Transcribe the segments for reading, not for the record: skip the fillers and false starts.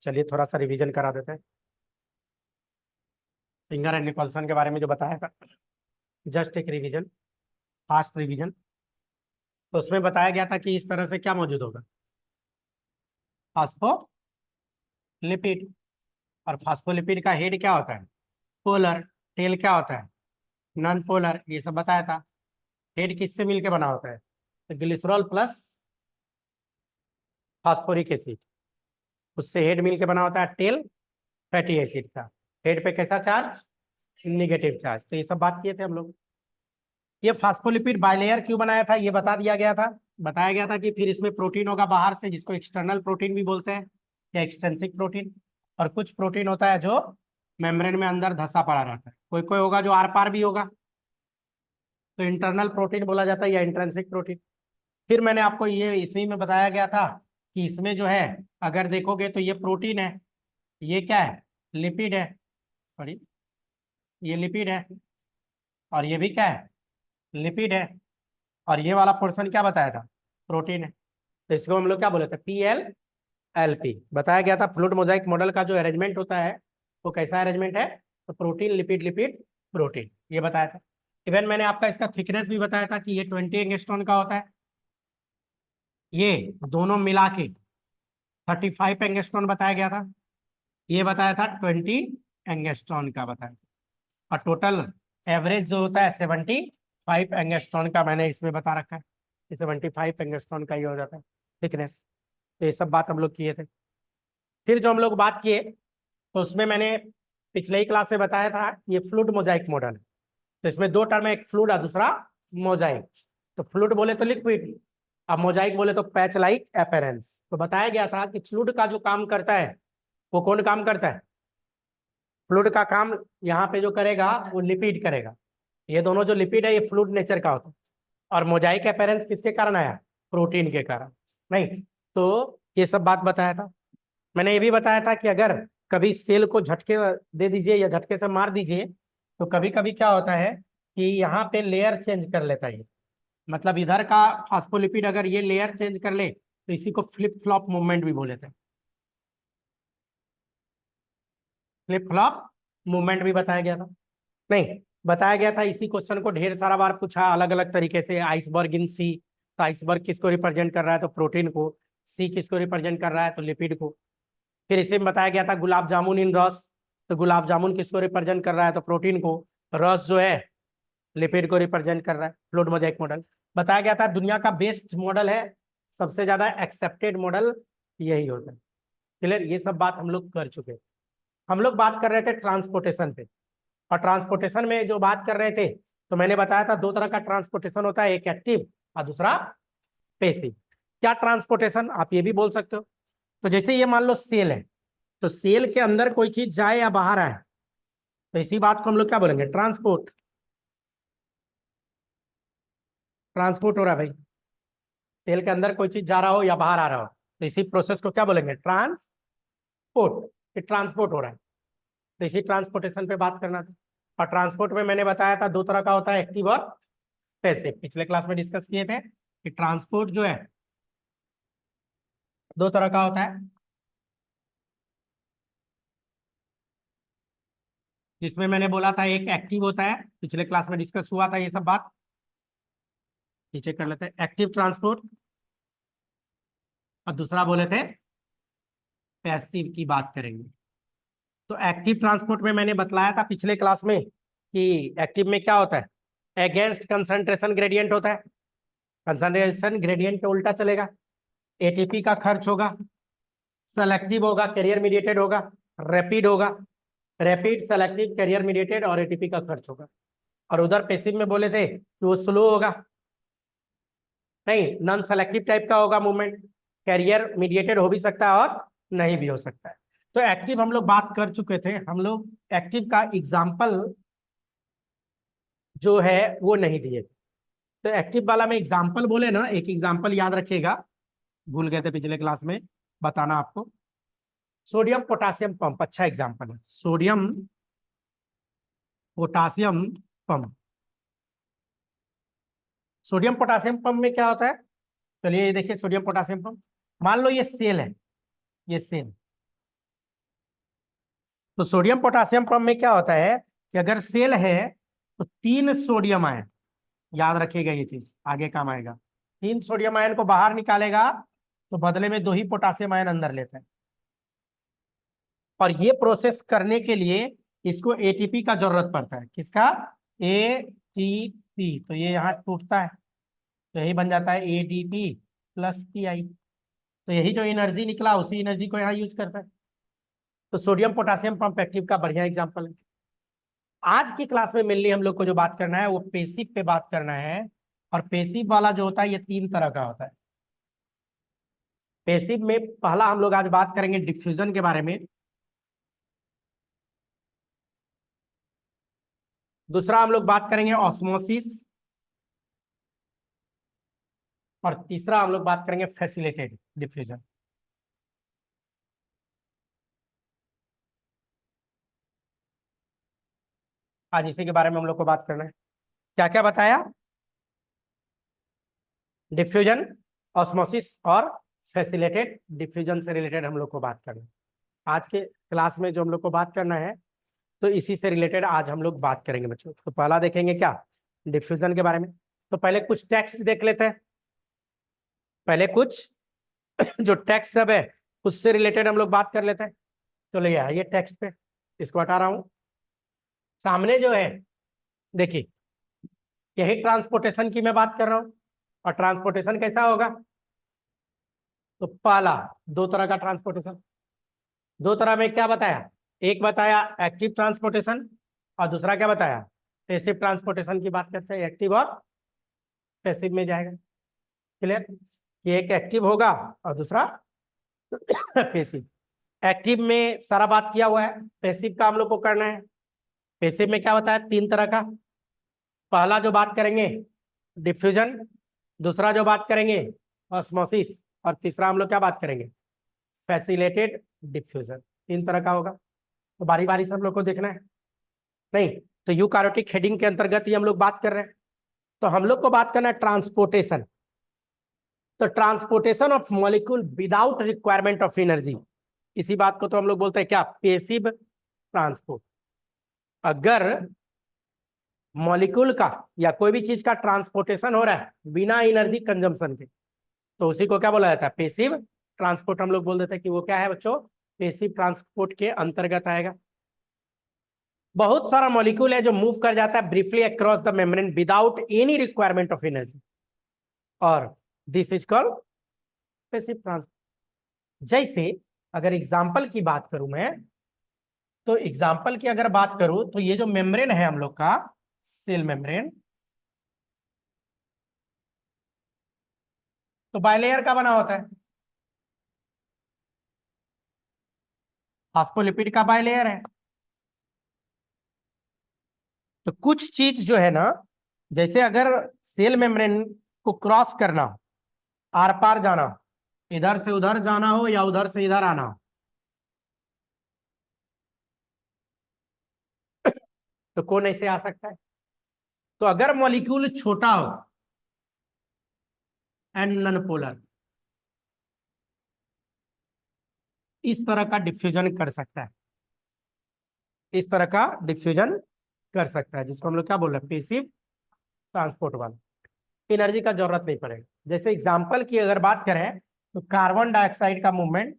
चलिए थोड़ा सा रिवीजन करा देते हैं। फिंगर एंड निकोल्सन के बारे में जो बताया था, जस्ट एक रिवीजन, फास्ट रिवीजन। तो उसमें बताया गया था कि इस तरह से क्या मौजूद होगा, फास्फोलिपिड। और फास्फोलिपिड का हेड क्या होता है, पोलर। टेल क्या होता है, नॉन पोलर। ये सब बताया था। हेड किससे मिलके बना होता है, तो ग्लिसरॉल प्लस फास्फोरिक एसिड, उससे हेड मिलके बना होता है टेल, फैटी एसिड का। हेड पे कैसा चार्ज, निगेटिव चार्ज। तो ये सब बात किए थे हम लोग। ये फास्फोलिपिड बाइलेयर क्यों बनाया था, ये बता दिया गया था। बताया गया था कि फिर इसमें प्रोटीन होगा बाहर से, जिसको एक्सटर्नल प्रोटीन भी बोलते हैं, या एक्सटेंसिक प्रोटीन। और कुछ प्रोटीन होता है जो मेम्ब्रेन में अंदर धंसा पड़ा रहता है, कोई कोई होगा जो आर पार भी होगा, तो इंटरनल प्रोटीन बोला जाता है, या इंट्रिंसिक प्रोटीन। फिर मैंने आपको ये इसी में बताया गया था कि इसमें जो है, अगर देखोगे तो ये प्रोटीन है, ये क्या है, लिपिड है। सॉरी, ये लिपिड है, और ये भी क्या है, लिपिड है। और ये वाला पोर्शन क्या बताया था, प्रोटीन है। तो इसको हम लोग क्या बोले थे, PLLP। बताया गया था फ्लूइड मोजाइक मॉडल का जो अरेंजमेंट होता है वो कैसा अरेंजमेंट है, तो प्रोटीन लिपिड लिपिड प्रोटीन, ये बताया था। इवन मैंने आपका इसका थिकनेस भी बताया था कि ये 20 एंगस्ट्रॉन का होता है। ये दोनों मिला के 35 एंगस्ट्रॉन बताया गया था। ये बताया था 20 एंगस्ट्रॉन का बताया। और टोटल एवरेज जो होता है 75 एंगस्ट्रॉन का मैंने इसमें बता रखा है। 75 एंगस्ट्रॉन का ही हो जाता है थिकनेस। तो ये सब बात हम लोग किए थे। फिर जो हम लोग बात किए, तो उसमें मैंने पिछले ही क्लास से बताया था, ये फ्लूइड मोजाइक मॉडल। तो इसमें दो टर्म है, एक फ्लूइड और दूसरा मोजाइक। तो फ्लूइड बोले तो लिक्विड, अब मोजाइक बोले तो पैच लाइक अपीयरेंस। तो बताया गया था कि फ्लूइड का जो काम करता है वो कौन काम करता है, फ्लूइड का काम यहाँ पे जो करेगा वो लिपिड करेगा। ये दोनों जो लिपिड है ये फ्लूइड नेचर का होता है। और मोजाइक अपीयरेंस किसके कारण आया, प्रोटीन के कारण। नहीं, तो ये सब बात बताया था। मैंने ये भी बताया था कि अगर कभी सेल को झटके दे दीजिए या झटके से मार दीजिए, तो कभी कभी क्या होता है कि यहाँ पे लेयर चेंज कर लेता है। मतलब इधर का फास्फोलिपिड अगर ये लेयर चेंज कर ले तो इसी को फ्लिप फ्लॉप मूवमेंट भी बोले थे। फ्लिप फ्लॉप मूवमेंट भी बताया गया था। नहीं, बताया गया था। इसी क्वेश्चन को ढेर सारा बार पूछा अलग अलग तरीके से। आइसबर्ग इन सी, तो आइसबर्ग किसको रिप्रेजेंट कर रहा है, तो प्रोटीन को। सी किसको रिप्रेजेंट कर रहा है, तो लिपिड को। फिर इसे में बताया गया था गुलाब जामुन इन रस, तो गुलाब जामुन किसको रिप्रेजेंट कर रहा है, तो प्रोटीन को। रस जो है लिपिड को रिप्रेजेंट कर रहा है। फ्लूइड मोजाइक मॉडल बताया गया था दुनिया का बेस्ट मॉडल है, सबसे ज्यादा एक्सेप्टेड मॉडल यही होता है। क्लियर, ये सब बात हम लोग कर चुके। हम लोग बात कर रहे थे ट्रांसपोर्टेशन पे। और ट्रांसपोर्टेशन में जो बात कर रहे थे, तो मैंने बताया था दो तरह का ट्रांसपोर्टेशन होता है, एक एक्टिव और दूसरा पैसिव। क्या ट्रांसपोर्टेशन, आप ये भी बोल सकते हो। तो जैसे ये मान लो सेल है, तो सेल के अंदर कोई चीज जाए या बाहर आए, तो इसी बात को हम लोग क्या बोलेंगे, ट्रांसपोर्ट। ट्रांसपोर्ट हो रहा है भाई, सेल के अंदर कोई चीज जा रहा हो या बाहर आ रहा हो, तो इसी प्रोसेस को क्या बोलेंगे, ट्रांसपोर्ट। ये ट्रांसपोर्ट हो रहा है। तो इसी ट्रांसपोर्टेशन पे बात करना था। और ट्रांसपोर्ट में मैंने बताया था दो तरह का होता है, एक्टिव और पैसिव। पिछले क्लास में डिस्कस किए थे कि ट्रांसपोर्ट जो है दो तरह का होता है, जिसमें मैंने बोला था एक एक्टिव होता है, पिछले क्लास में डिस्कस हुआ था ये सब बात। नीचे कर लेते हैं, एक्टिव ट्रांसपोर्ट। और दूसरा बोले थे पैसिव की बात करेंगे। तो एक्टिव ट्रांसपोर्ट में मैंने बतलाया था पिछले क्लास में कि एक्टिव में क्या होता है, अगेंस्ट कंसंट्रेशन ग्रेडियंट होता है। कंसंट्रेशन ग्रेडियंट के उल्टा चलेगा। एटीपी का खर्च होगा, सेलेक्टिव होगा, कैरियर मीडिएटेड होगा, रैपिड होगा। रैपिड, सेलेक्टिव, कैरियर मीडिएटेड और एटीपी का खर्च होगा। और उधर पैसिव में बोले थे कि वो स्लो होगा, नहीं नॉन सेलेक्टिव टाइप का होगा मूवमेंट। कैरियर मीडिएटेड हो भी सकता है और नहीं भी हो सकता है। तो एक्टिव हम लोग बात कर चुके थे। हम लोग एक्टिव का एग्जाम्पल जो है वो नहीं दिए। तो एक्टिव वाला में एग्जाम्पल बोले ना, एक एग्जाम्पल याद रखिएगा, भूल गए थे पिछले क्लास में बताना आपको। सोडियम पोटासियम पंप अच्छा एग्जाम्पल है, sodium potassium pump. Sodium potassium pump में क्या होता है, चलिए ये देखिए सोडियम पोटासियम पंप। मान लो ये सेल है, ये सेल, तो सोडियम पोटासियम पंप में क्या होता है कि अगर सेल है तो 3 सोडियम आयन, याद रखिएगा ये चीज आगे काम आएगा, 3 सोडियम आयन को बाहर निकालेगा तो बदले में 2 ही पोटासियम आयन अंदर लेता है। और ये प्रोसेस करने के लिए इसको एटीपी का जरूरत पड़ता है। किसका? एटीपी। तो ये यहाँ टूटता है तो यही बन जाता है एडीपी प्लस पीआई। तो यही जो एनर्जी निकला उसी एनर्जी को यहाँ यूज करता है। तो सोडियम पोटासियम पंप एक्टिव का बढ़िया एग्जांपल है। आज की क्लास में मेनली हम लोग को जो बात करना है वो पेसिव पे बात करना है। और पेसिव वाला जो होता है ये 3 तरह का होता है। पेसिव में पहला हम लोग आज बात करेंगे डिफ्यूजन के बारे में, दूसरा हम लोग बात करेंगे ऑस्मोसिस, और तीसरा हम लोग बात करेंगे फैसिलिटेटेड डिफ्यूजन। आज इसी के बारे में हम लोग को बात करना है। क्या क्या बताया? डिफ्यूजन, ऑस्मोसिस और फैसिलिटेटेड डिफ्यूजन से रिलेटेड हम लोग को बात करना है। आज के क्लास में जो हम लोग को बात करना है तो इसी से रिलेटेड आज हम लोग बात करेंगे बच्चों। तो पहला देखेंगे क्या? डिफ्यूजन के बारे में। तो पहले कुछ टेक्स्ट देख लेते हैं। पहले कुछ जो टेक्स्ट सब है उससे रिलेटेड हम लोग बात कर लेते हैं। चलो ये आइए टेक्स्ट पे, इसको हटा रहा हूं। सामने जो है देखिए, यही ट्रांसपोर्टेशन की मैं बात कर रहा हूं। और ट्रांसपोर्टेशन कैसा होगा? तो पहला 2 तरह का ट्रांसपोर्टेशन। 2 तरह में क्या बताया? एक बताया एक्टिव ट्रांसपोर्टेशन और दूसरा क्या बताया? पैसिव ट्रांसपोर्टेशन की बात करते हैं, एक्टिव और पैसिव में जाएगा। क्लियर? ये एक एक्टिव होगा और दूसरा पैसिव। एक्टिव में सारा बात किया हुआ है, पैसिव का हम लोग को करना है। पैसिव में क्या बताया? 3 तरह का। पहला जो बात करेंगे डिफ्यूजन, दूसरा जो बात करेंगे ऑस्मोसिस, और तीसरा हम लोग क्या बात करेंगे? Facilitated diffusion. 3 तरह का होगा। तो बारी बारी से हम लोग को देखना है। नहीं तो यूकारियोटिक हेडिंग के अंतर्गत ही हम लोग बात कर रहे हैं। तो हम लोग को बात करना है ट्रांसपोर्टेशन। तो transportation of molecule without requirement of energy, इसी बात को तो हम लोग बोलते हैं क्या? Passive transport. अगर मॉलिक्यूल का या कोई भी चीज का ट्रांसपोर्टेशन हो रहा है बिना एनर्जी कंजम्पशन के तो उसी को क्या बोला जाता है? Passive transport. हम लोग बोल देते हैं कि वो क्या है बच्चों? पेसिव ट्रांसपोर्ट के अंतर्गत आएगा। बहुत सारा मॉलिक्यूल है जो मूव कर जाता है briefly across the membrane without any requirement of energy, और this is called passive transport. जैसे अगर एग्जांपल की बात करूं मैं, तो एग्जांपल की अगर बात करूं तो ये जो मेम्ब्रेन है हम लोग का सेल मेम्ब्रेन, तो बायलेयर का बना होता है, फास्फोलिपिड का बायलेयर है। तो कुछ चीज जो है ना, जैसे अगर सेल मेम्ब्रेन को क्रॉस करना हो, आर पार जाना हो, इधर से उधर जाना हो या उधर से इधर आना हो, तो कौन ऐसे आ सकता है? तो अगर मॉलिक्यूल छोटा हो एंड नॉन पोलर, इस तरह का डिफ्यूजन कर सकता है। इस तरह का डिफ्यूजन कर सकता है जिसको हम लोग क्या बोल रहे हैं? पेसिव ट्रांसपोर्ट वाला। एनर्जी का जरूरत नहीं पड़ेगा। जैसे एग्जांपल की अगर बात करें तो कार्बन डाइऑक्साइड का मूवमेंट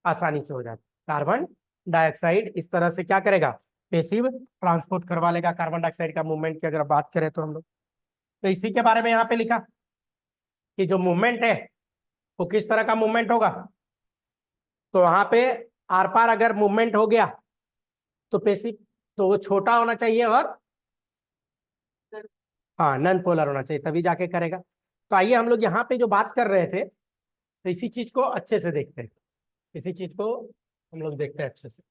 आसानी से हो जाता है। कार्बन डाइऑक्साइड इस तरह से क्या करेगा? पेसिव ट्रांसपोर्ट करवा लेगा। कार्बन डाइऑक्साइड का मूवमेंट की अगर बात करें तो हम लोग, तो इसी के बारे में यहाँ पे लिखा कि जो मूवमेंट है वो किस तरह का मूवमेंट होगा। तो वहां पे आर पार अगर मूवमेंट हो गया तो पेसिव, तो वो छोटा होना चाहिए और हाँ नॉन पोलर होना चाहिए, तभी जाके करेगा। तो आइए हम लोग यहाँ पे जो बात कर रहे थे तो इसी चीज को अच्छे से देखते हैं। इसी चीज को हम लोग देखते हैं अच्छे से।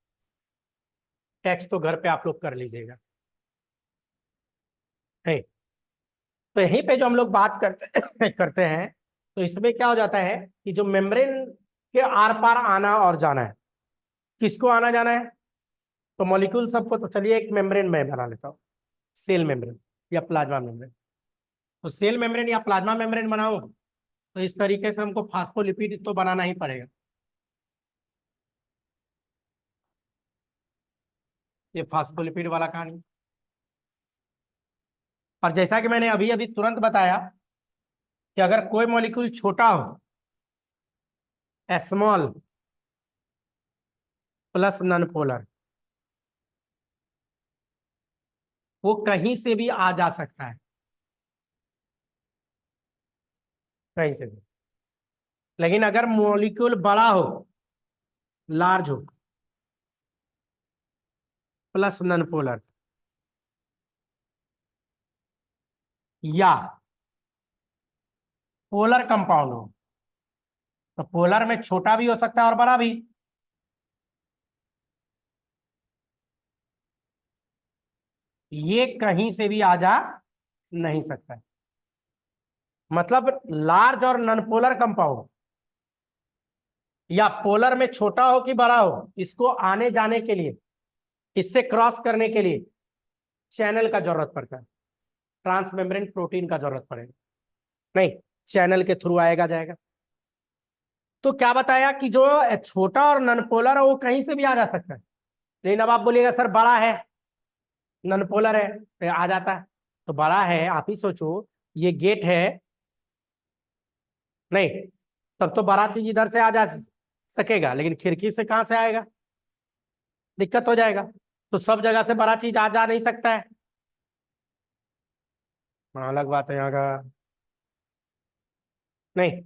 टेक्स्ट तो घर पे आप लोग कर लीजिएगा। है तो यहीं पे जो हम लोग बात करते करते हैं, तो इसमें क्या हो जाता है कि जो मेम्ब्रेन के आर पार आना और जाना है, किसको आना जाना है? तो मॉलिक्यूल सबको। तो चलिए एक मेम्ब्रेन मैं बना लेता हूँ, सेल मेम्ब्रेन या प्लाज्मा मेम्ब्रेन। तो सेल मेम्ब्रेन या प्लाज्मा मेम्ब्रेन बनाऊं तो इस तरीके से हमको फास्फोलिपिड तो बनाना ही पड़ेगा। ये फास्फोलिपिड वाला कहानी। और जैसा कि मैंने अभी अभी तुरंत बताया कि अगर कोई मॉलिक्यूल छोटा हो, स्मॉल प्लस नॉन पोलर, वो कहीं से भी आ जा सकता है, कहीं से भी। लेकिन अगर मॉलिक्यूल बड़ा हो, लार्ज हो, प्लस नॉन पोलर, या पोलर कंपाउंड हो, तो पोलर में छोटा भी हो सकता है और बड़ा भी। ये कहीं से भी आ जा नहीं सकता है। मतलब लार्ज और नॉन पोलर कंपाउंड, या पोलर में छोटा हो कि बड़ा हो, इसको आने जाने के लिए, इससे क्रॉस करने के लिए चैनल का जरूरत पड़ता है, ट्रांसमेम्ब्रेन प्रोटीन का जरूरत पड़ेगा। नहीं, चैनल के थ्रू आएगा जाएगा। तो क्या बताया कि जो छोटा और नॉन पोलर है वो कहीं से भी आ जा सकता है। लेकिन अब आप बोलिएगा सर बड़ा है, नॉन पोलर है, तो आ जाता है। तो बड़ा है, आप ही सोचो, ये गेट है, नहीं, तब तो बड़ा चीज इधर से आ जा सकेगा, लेकिन खिड़की से कहां से आएगा, दिक्कत हो जाएगा। तो सब जगह से बड़ा चीज आ जा नहीं सकता है। हाँ, अलग बात है यहाँ का। नहीं,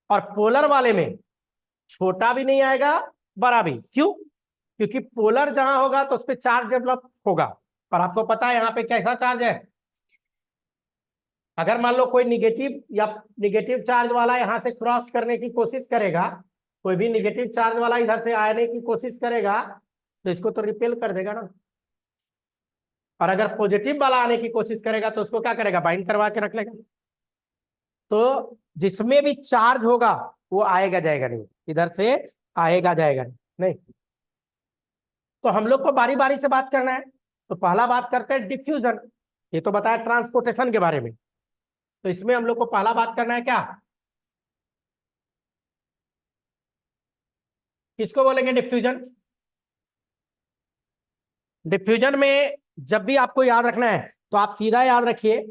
और पोलर वाले में छोटा भी नहीं आएगा, बड़ा भी। क्यों? क्योंकि पोलर जहां होगा तो उस पर चार्ज डेवलप होगा। और आपको पता है यहाँ पे कैसा चार्ज है। अगर मान लो कोई निगेटिव या निगेटिव चार्ज वाला यहां से क्रॉस करने की कोशिश करेगा, कोई भी निगेटिव चार्ज वाला इधर से आने की कोशिश करेगा, तो इसको तो रिपेल कर देगा ना। और अगर पॉजिटिव वाला आने की कोशिश करेगा तो उसको क्या करेगा, बाइंड करवा के रख लेगा। तो जिसमें भी चार्ज होगा वो आएगा जाएगा नहीं, इधर से आएगा जाएगा नहीं। तो हम लोग को बारी बारी से बात करना है। तो पहला बात करते हैं डिफ्यूजन। ये तो बताया ट्रांसपोर्टेशन के बारे में। तो इसमें हम लोग को पहला बात करना है क्या, किसको बोलेंगे डिफ्यूजन। डिफ्यूजन में जब भी आपको याद रखना है तो आप सीधा याद रखिए,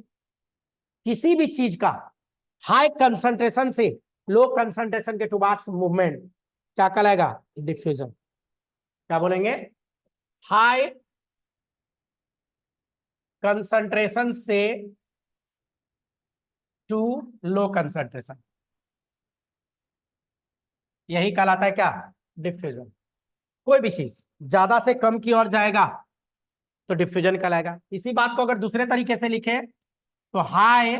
किसी भी चीज का हाई कंसंट्रेशन से लो कंसंट्रेशन के टुवार्ड्स मूवमेंट क्या कहलाएगा, डिफ्यूजन। क्या बोलेंगे, हाई कंसंट्रेशन से टू लो कंसंट्रेशन, यही कहलाता है क्या, डिफ्यूजन। कोई भी चीज ज्यादा से कम की ओर जाएगा तो डिफ्यूजन कहलाएगा। इसी बात को अगर दूसरे तरीके से लिखे तो high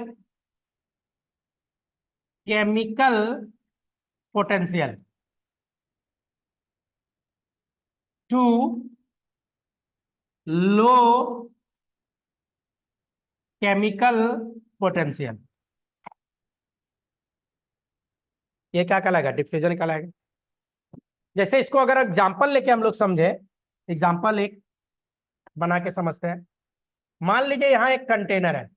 chemical potential to low chemical potential, ये क्या कहलाएगा, डिफ्यूजन कहलाएगा। जैसे इसको अगर एग्जांपल लेके हम लोग समझे, एग्जांपल एक बना के समझते हैं। मान लीजिए यहाँ एक कंटेनर है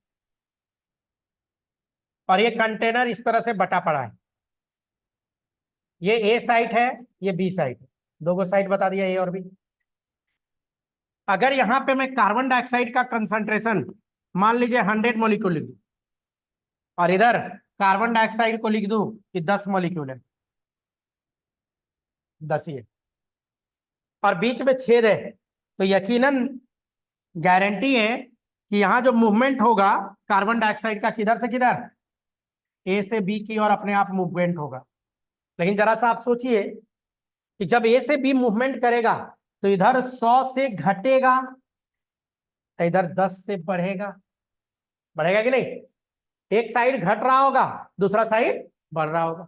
और ये कंटेनर इस तरह से बटा पड़ा है। ये ए साइट है, ये बी साइट है, दो साइड बता दिया, ए और बी। अगर यहाँ पे मैं कार्बन डाइऑक्साइड का कंसंट्रेशन मान लीजिए 100 मॉलिक्यूल लिख दूं, और इधर कार्बन डाइऑक्साइड को लिख दूं कि 10 मॉलिक्यूल है, 10 ही है, और बीच में छेद है, तो यकीनन गारंटी है कि यहाँ जो मूवमेंट होगा कार्बन डाइऑक्साइड का, किधर से किधर, ए से बी की और अपने आप मूवमेंट होगा। लेकिन जरा सा आप सोचिए कि जब ए से बी मूवमेंट करेगा तो इधर 100 से घटेगा, इधर 10 से बढ़ेगा, बढ़ेगा कि नहीं। एक साइड घट रहा होगा, दूसरा साइड बढ़ रहा होगा,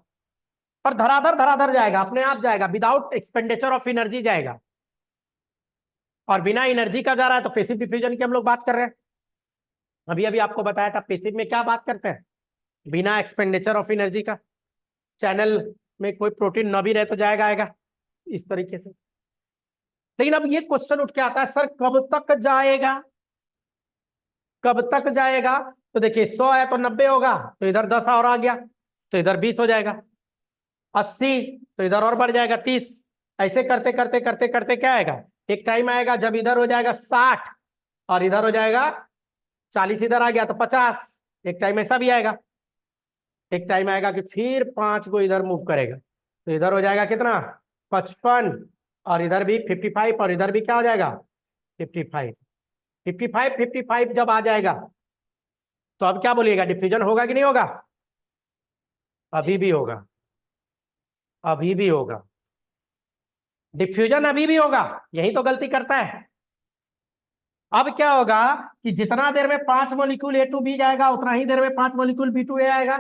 और धराधर धराधर जाएगा, अपने आप जाएगा, विदाउट एक्सपेंडिचर ऑफ एनर्जी जाएगा। और बिना एनर्जी का जा रहा है तो पैसिव डिफ्यूजन की हम लोग बात कर रहे हैं। अभी अभी आपको बताया था पैसिव में क्या बात करते हैं, बिना एक्सपेंडिचर ऑफ एनर्जी का। चैनल में कोई प्रोटीन न भी रहे तो जाएगा आएगा इस तरीके से। लेकिन अब ये क्वेश्चन उठ के आता है, सर कब तक जाएगा, कब तक जाएगा। तो देखिए 100 है तो 90 होगा, तो इधर 10 और आ गया तो इधर 20 हो जाएगा, 80 तो इधर और बढ़ जाएगा 30, ऐसे करते करते करते करते क्या आएगा, एक टाइम आएगा जब इधर हो जाएगा 60 और इधर हो जाएगा 40, इधर आ गया तो 50। एक टाइम ऐसा भी आएगा, एक टाइम आएगा कि फिर 5 को इधर मूव करेगा, तो इधर हो जाएगा कितना 55 और इधर भी 55 और इधर भी क्या हो जाएगा 55। 55 जब आ जाएगा तो अब क्या बोलिएगा, डिफ्यूजन होगा कि नहीं होगा? अभी भी होगा, अभी भी होगा, डिफ्यूजन अभी भी होगा। यही तो गलती करता है। अब क्या होगा कि जितना देर में 5 मॉलिक्यूल ए टू बी जाएगा उतना ही देर में 5 मॉलिक्यूल बी टू ए आएगा।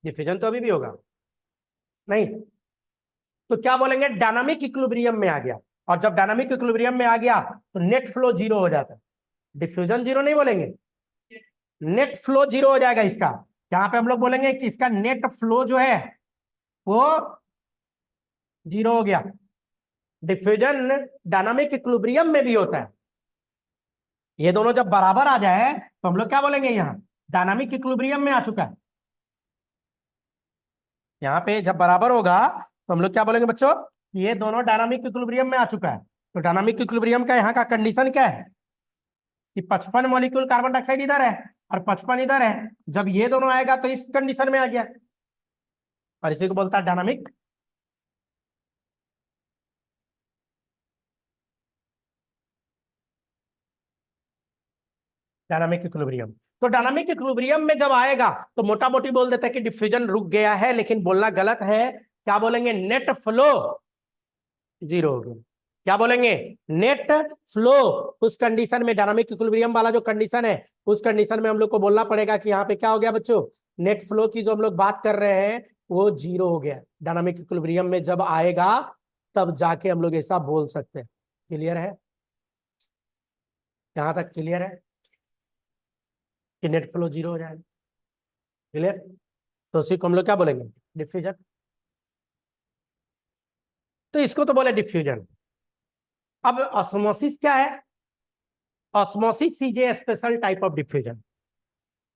डिफ्यूजन तो अभी भी होगा नहीं, तो क्या बोलेंगे, डायनामिक इक्विलिब्रियम में आ गया। और जब डायनामिक इक्विलिब्रियम में आ गया तो नेट फ्लो जीरो हो जाता है। डिफ्यूजन जीरो नहीं बोलेंगे, नेट फ्लो जीरो हो जाएगा इसका। यहां पे हम लोग बोलेंगे कि इसका नेट फ्लो जो है वो जीरो हो गया। डिफ्यूजन डायनामिक इक्विलिब्रियम में भी होता है। ये दोनों जब बराबर आ जाए तो हम लोग क्या बोलेंगे, यहाँ डायनामिक इक्विलिब्रियम में आ चुका है। यहाँ पे जब बराबर होगा तो हम लोग क्या बोलेंगे बच्चों, ये दोनों डायनामिक इक्विलिब्रियम में आ चुका है। तो डायनामिक इक्विलिब्रियम का यहाँ का कंडीशन क्या है कि 55 मॉलिक्यूल कार्बन डाइऑक्साइड इधर है और 55 इधर है। जब ये दोनों आएगा तो इस कंडीशन में आ गया, और इसी को बोलता है डायनामिक डायनामिक इक्विलिब्रियम। तो डायनामिक इक्विलिब्रियम में जब आएगा तो मोटा मोटी बोल देता है कि डिफ्यूजन रुक गया है, लेकिन बोलना गलत है। क्या बोलेंगे, नेट फ्लो जीरो हो गया। क्या बोलेंगे, नेट फ्लो। उस कंडीशन में डायनामिक इक्विलिब्रियम वाला जो कंडीशन है, उस कंडीशन में हम लोग को बोलना पड़ेगा कि यहाँ पे क्या हो गया बच्चों, नेट फ्लो की जो हम लोग बात कर रहे हैं वो जीरो हो गया। डायनामिक इक्विलिब्रियम में जब आएगा तब जाके हम लोग ऐसा बोल सकते हैं। क्लियर है? यहां तक क्लियर है कि नेट फ्लो जीरो हो जाएगा? क्लियर? तो उसी को हम लोग क्या बोलेंगे, डिफ्यूजन। तो इसको तो बोले डिफ्यूजन। अब ऑस्मोसिस क्या है? Osmosis is a special type of diffusion.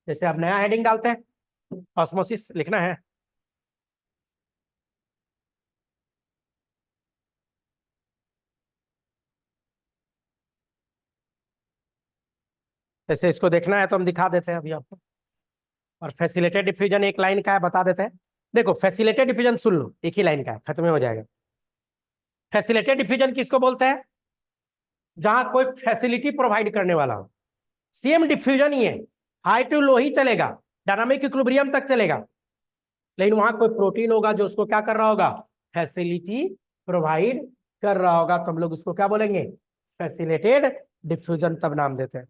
जैसे आप नया हेडिंग डालते हैं, ऑस्मोसिस लिखना है। जैसे इसको देखना है तो हम दिखा देते हैं अभी आपको। और फैसिलिटेटेड डिफ्यूजन एक लाइन का है, बता देते हैं। देखो फैसिलिटेटेड डिफ्यूजन सुन लो, एक ही लाइन का है, खत्म हो जाएगा। फैसिलिटेटेड डिफ्यूजन किसको बोलते हैं, जहां कोई फैसिलिटी प्रोवाइड करने वाला हो। सेम डिफ्यूजन ही है, हाई टू लो ही चलेगा, डायनामिक इक्विलिब्रियम तक चलेगा, लेकिन वहां कोई प्रोटीन होगा जो उसको क्या कर रहा होगा, फैसिलिटी प्रोवाइड कर रहा होगा। तो हम लोग उसको क्या बोलेंगे, फैसिलिटेटेड डिफ्यूजन, तब नाम देते हैं।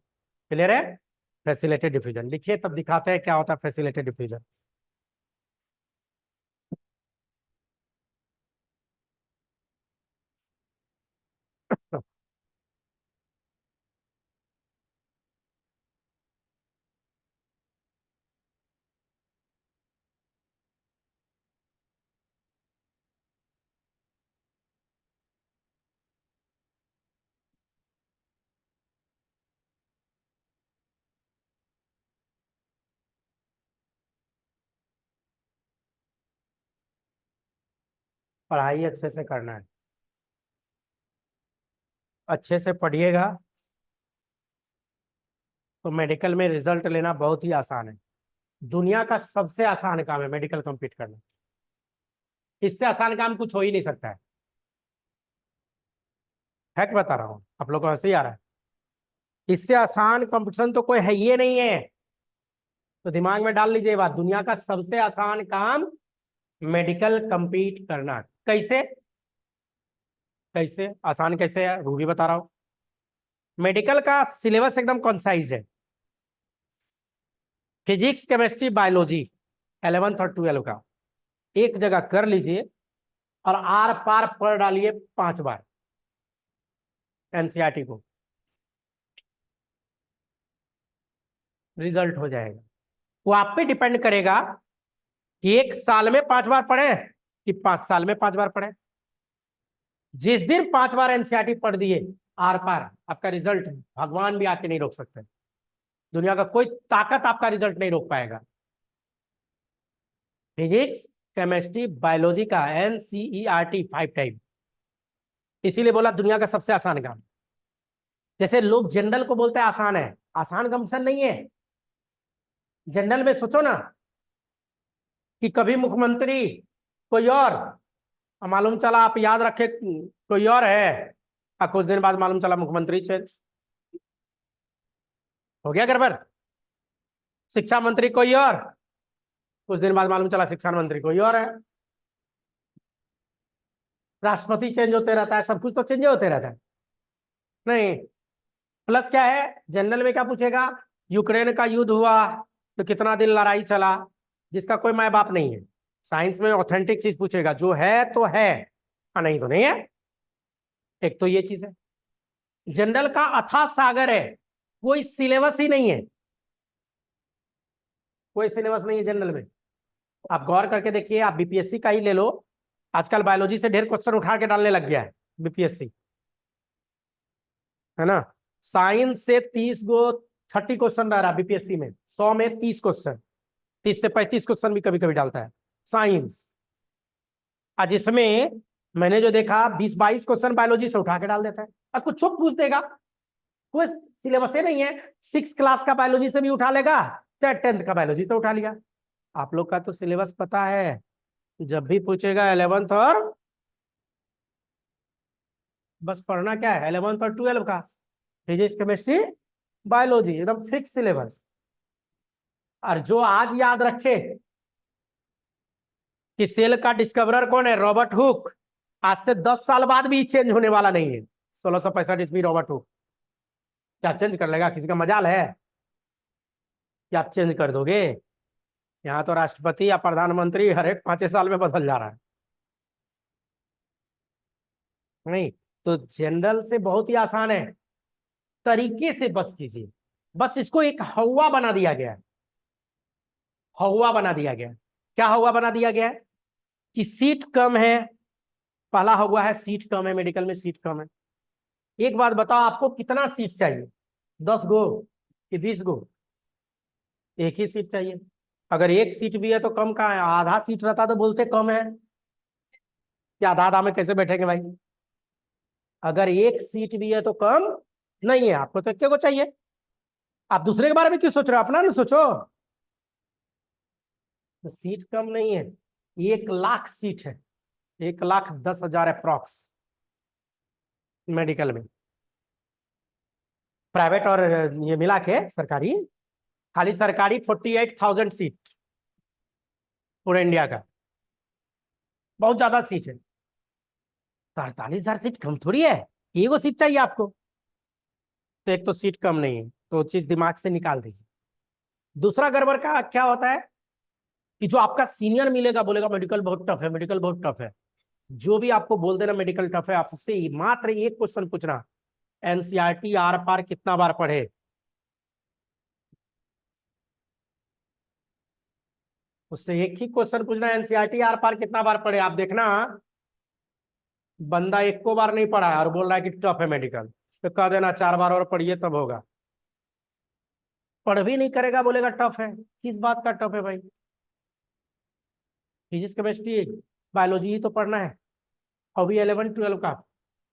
क्लियर है? फैसिलिटेटेड डिफ्यूजन लिखिए, तब दिखाते हैं क्या होता है फैसिलिटेटेड डिफ्यूजन। पढ़ाई अच्छे से करना है, अच्छे से पढ़िएगा तो मेडिकल में रिजल्ट लेना बहुत ही आसान है। दुनिया का सबसे आसान काम है मेडिकल कंप्लीट करना, इससे आसान काम कुछ हो ही नहीं सकता है। फैक्ट बता रहा हूँ, आप लोगों को हंसी आ रहा है। इससे आसान कंपटीशन तो कोई है ये नहीं है। तो दिमाग में डाल लीजिए बात, दुनिया का सबसे आसान काम मेडिकल कंप्लीट करना। कैसे कैसे आसान कैसे है, वो भी बता रहा हूँ। मेडिकल का सिलेबस एकदम कॉन्साइज है। फिजिक्स केमिस्ट्री बायोलॉजी 11th और 12 का एक जगह कर लीजिए और आर पार पढ़ डालिए 5 बार एनसीईआरटी को, रिजल्ट हो जाएगा। वो आप पे डिपेंड करेगा कि 1 साल में 5 बार पढ़े कि 5 साल में 5 बार पढ़े। जिस दिन 5 बार एनसीईआरटी पढ़ दिए आर पार, आपका रिजल्ट भगवान भी आके नहीं रोक सकते। दुनिया का कोई ताकत आपका रिजल्ट नहीं रोक पाएगा। फिजिक्स केमिस्ट्री बायोलॉजी का एनसीईआरटी 5 टाइम इसीलिए बोला दुनिया का सबसे आसान काम। जैसे लोग जनरल को बोलते हैं आसान है, आसान का मिशन नहीं है। जनरल में सोचो ना कि कभी मुख्यमंत्री कोई और मालूम चला, आप याद रखे कोई और है, और कुछ दिन बाद मालूम चला मुख्यमंत्री चेंज हो गया गड़बड़। शिक्षा मंत्री कोई और, कुछ दिन बाद मालूम चला शिक्षा मंत्री कोई और है। राष्ट्रपति चेंज होते रहता है, सब कुछ तो चेंज होते रहता है। नहीं, प्लस क्या है, जनरल में क्या पूछेगा, यूक्रेन का युद्ध हुआ तो कितना दिन लड़ाई चला, जिसका कोई माँ बाप नहीं है। साइंस में ऑथेंटिक चीज पूछेगा, जो है तो है और नहीं तो नहीं है। एक तो ये चीज है। जनरल का अथाह सागर है, कोई सिलेबस ही नहीं है, कोई सिलेबस नहीं है जनरल में। आप गौर करके देखिए, आप बीपीएससी का ही ले लो, आजकल बायोलॉजी से ढेर क्वेश्चन उठा के डालने लग गया है बीपीएससी, है ना। साइंस से 30 क्वेश्चन रह रहा है बीपीएससी में, 100 में 30 क्वेश्चन, 30 से 35 क्वेश्चन भी कभी कभी डालता है साइंस। आज इसमें मैंने जो देखा 20-22 क्वेश्चन बायोलॉजी से उठा के डाल देता है, और कुछ तो पूछ देगा, कोई सिलेबस ही नहीं है। 6 क्लास का बायोलॉजी से भी उठा लेगा, चाहे 10th का बायोलॉजी से उठा लिया। आप लोग का तो सिलेबस पता है, जब भी पूछेगा 11th और, बस पढ़ना क्या है 11th और 12 का, फिजिक्स केमिस्ट्री बायोलॉजी, एकदम फिक्स सिलेबस। और जो आज याद रखे कि सेल का डिस्कवरर कौन है, रॉबर्ट हुक, आज से 10 साल बाद भी चेंज होने वाला नहीं है। 1665 ईस्वी रॉबर्ट हुक, क्या चेंज कर लेगा, किसी का मजाल है कि आप चेंज कर दोगे। यहाँ तो राष्ट्रपति या प्रधानमंत्री हर एक 5 साल में बदल जा रहा है। नहीं, तो जनरल से बहुत ही आसान है, तरीके से बस कीजिए। बस इसको एक हवा बना दिया गया है, हवा बना दिया गया है। क्या हवा बना दिया गया है कि सीट कम है, पहला हवा है सीट कम है, मेडिकल में सीट कम है। एक बात बताओ, आपको कितना सीट चाहिए, 10 गो कि 20 गो? एक ही सीट चाहिए। अगर एक सीट भी है तो कम कहाँ है, आधा सीट रहता तो बोलते कम है, कि आधा आधा में कैसे बैठेंगे भाई। अगर एक सीट भी है तो कम नहीं है, आपको तो एक को चाहिए। आप दूसरे के बारे में क्यों सोच रहे हो, अपना ना सोचो। तो सीट कम नहीं है, 1 लाख सीट है, 1,10,000 अप्रॉक्स मेडिकल में, प्राइवेट और ये मिला के सरकारी। खाली सरकारी 48,000 सीट पूरे इंडिया का, बहुत ज्यादा सीट है। तो 48,000 सीट कम थोड़ी है, एगो सीट चाहिए आपको। तो एक तो सीट कम नहीं है, तो चीज दिमाग से निकाल दीजिए। दूसरा गड़बड़ का क्या होता है कि जो आपका सीनियर मिलेगा बोलेगा मेडिकल बहुत टफ है, मेडिकल बहुत टफ है। जो भी आपको बोल देना मेडिकल टफ है, आपसे मात्र एक क्वेश्चन पूछना, एनसीईआरटी आर पार कितना बार पढ़े। उससे एक ही क्वेश्चन पूछना, एनसीईआरटी आर पार कितना बार पढ़े। आप देखना बंदा एक को बार नहीं पढ़ा है और बोल रहा है कि टफ है मेडिकल, तो कह देना 4 बार और पढ़िए तब होगा। पढ़ भी नहीं करेगा, बोलेगा टफ है, किस बात का टफ है भाई। फिजिक्स केमिस्ट्री बायोलॉजी ही तो पढ़ना है, और भी 11-12 का।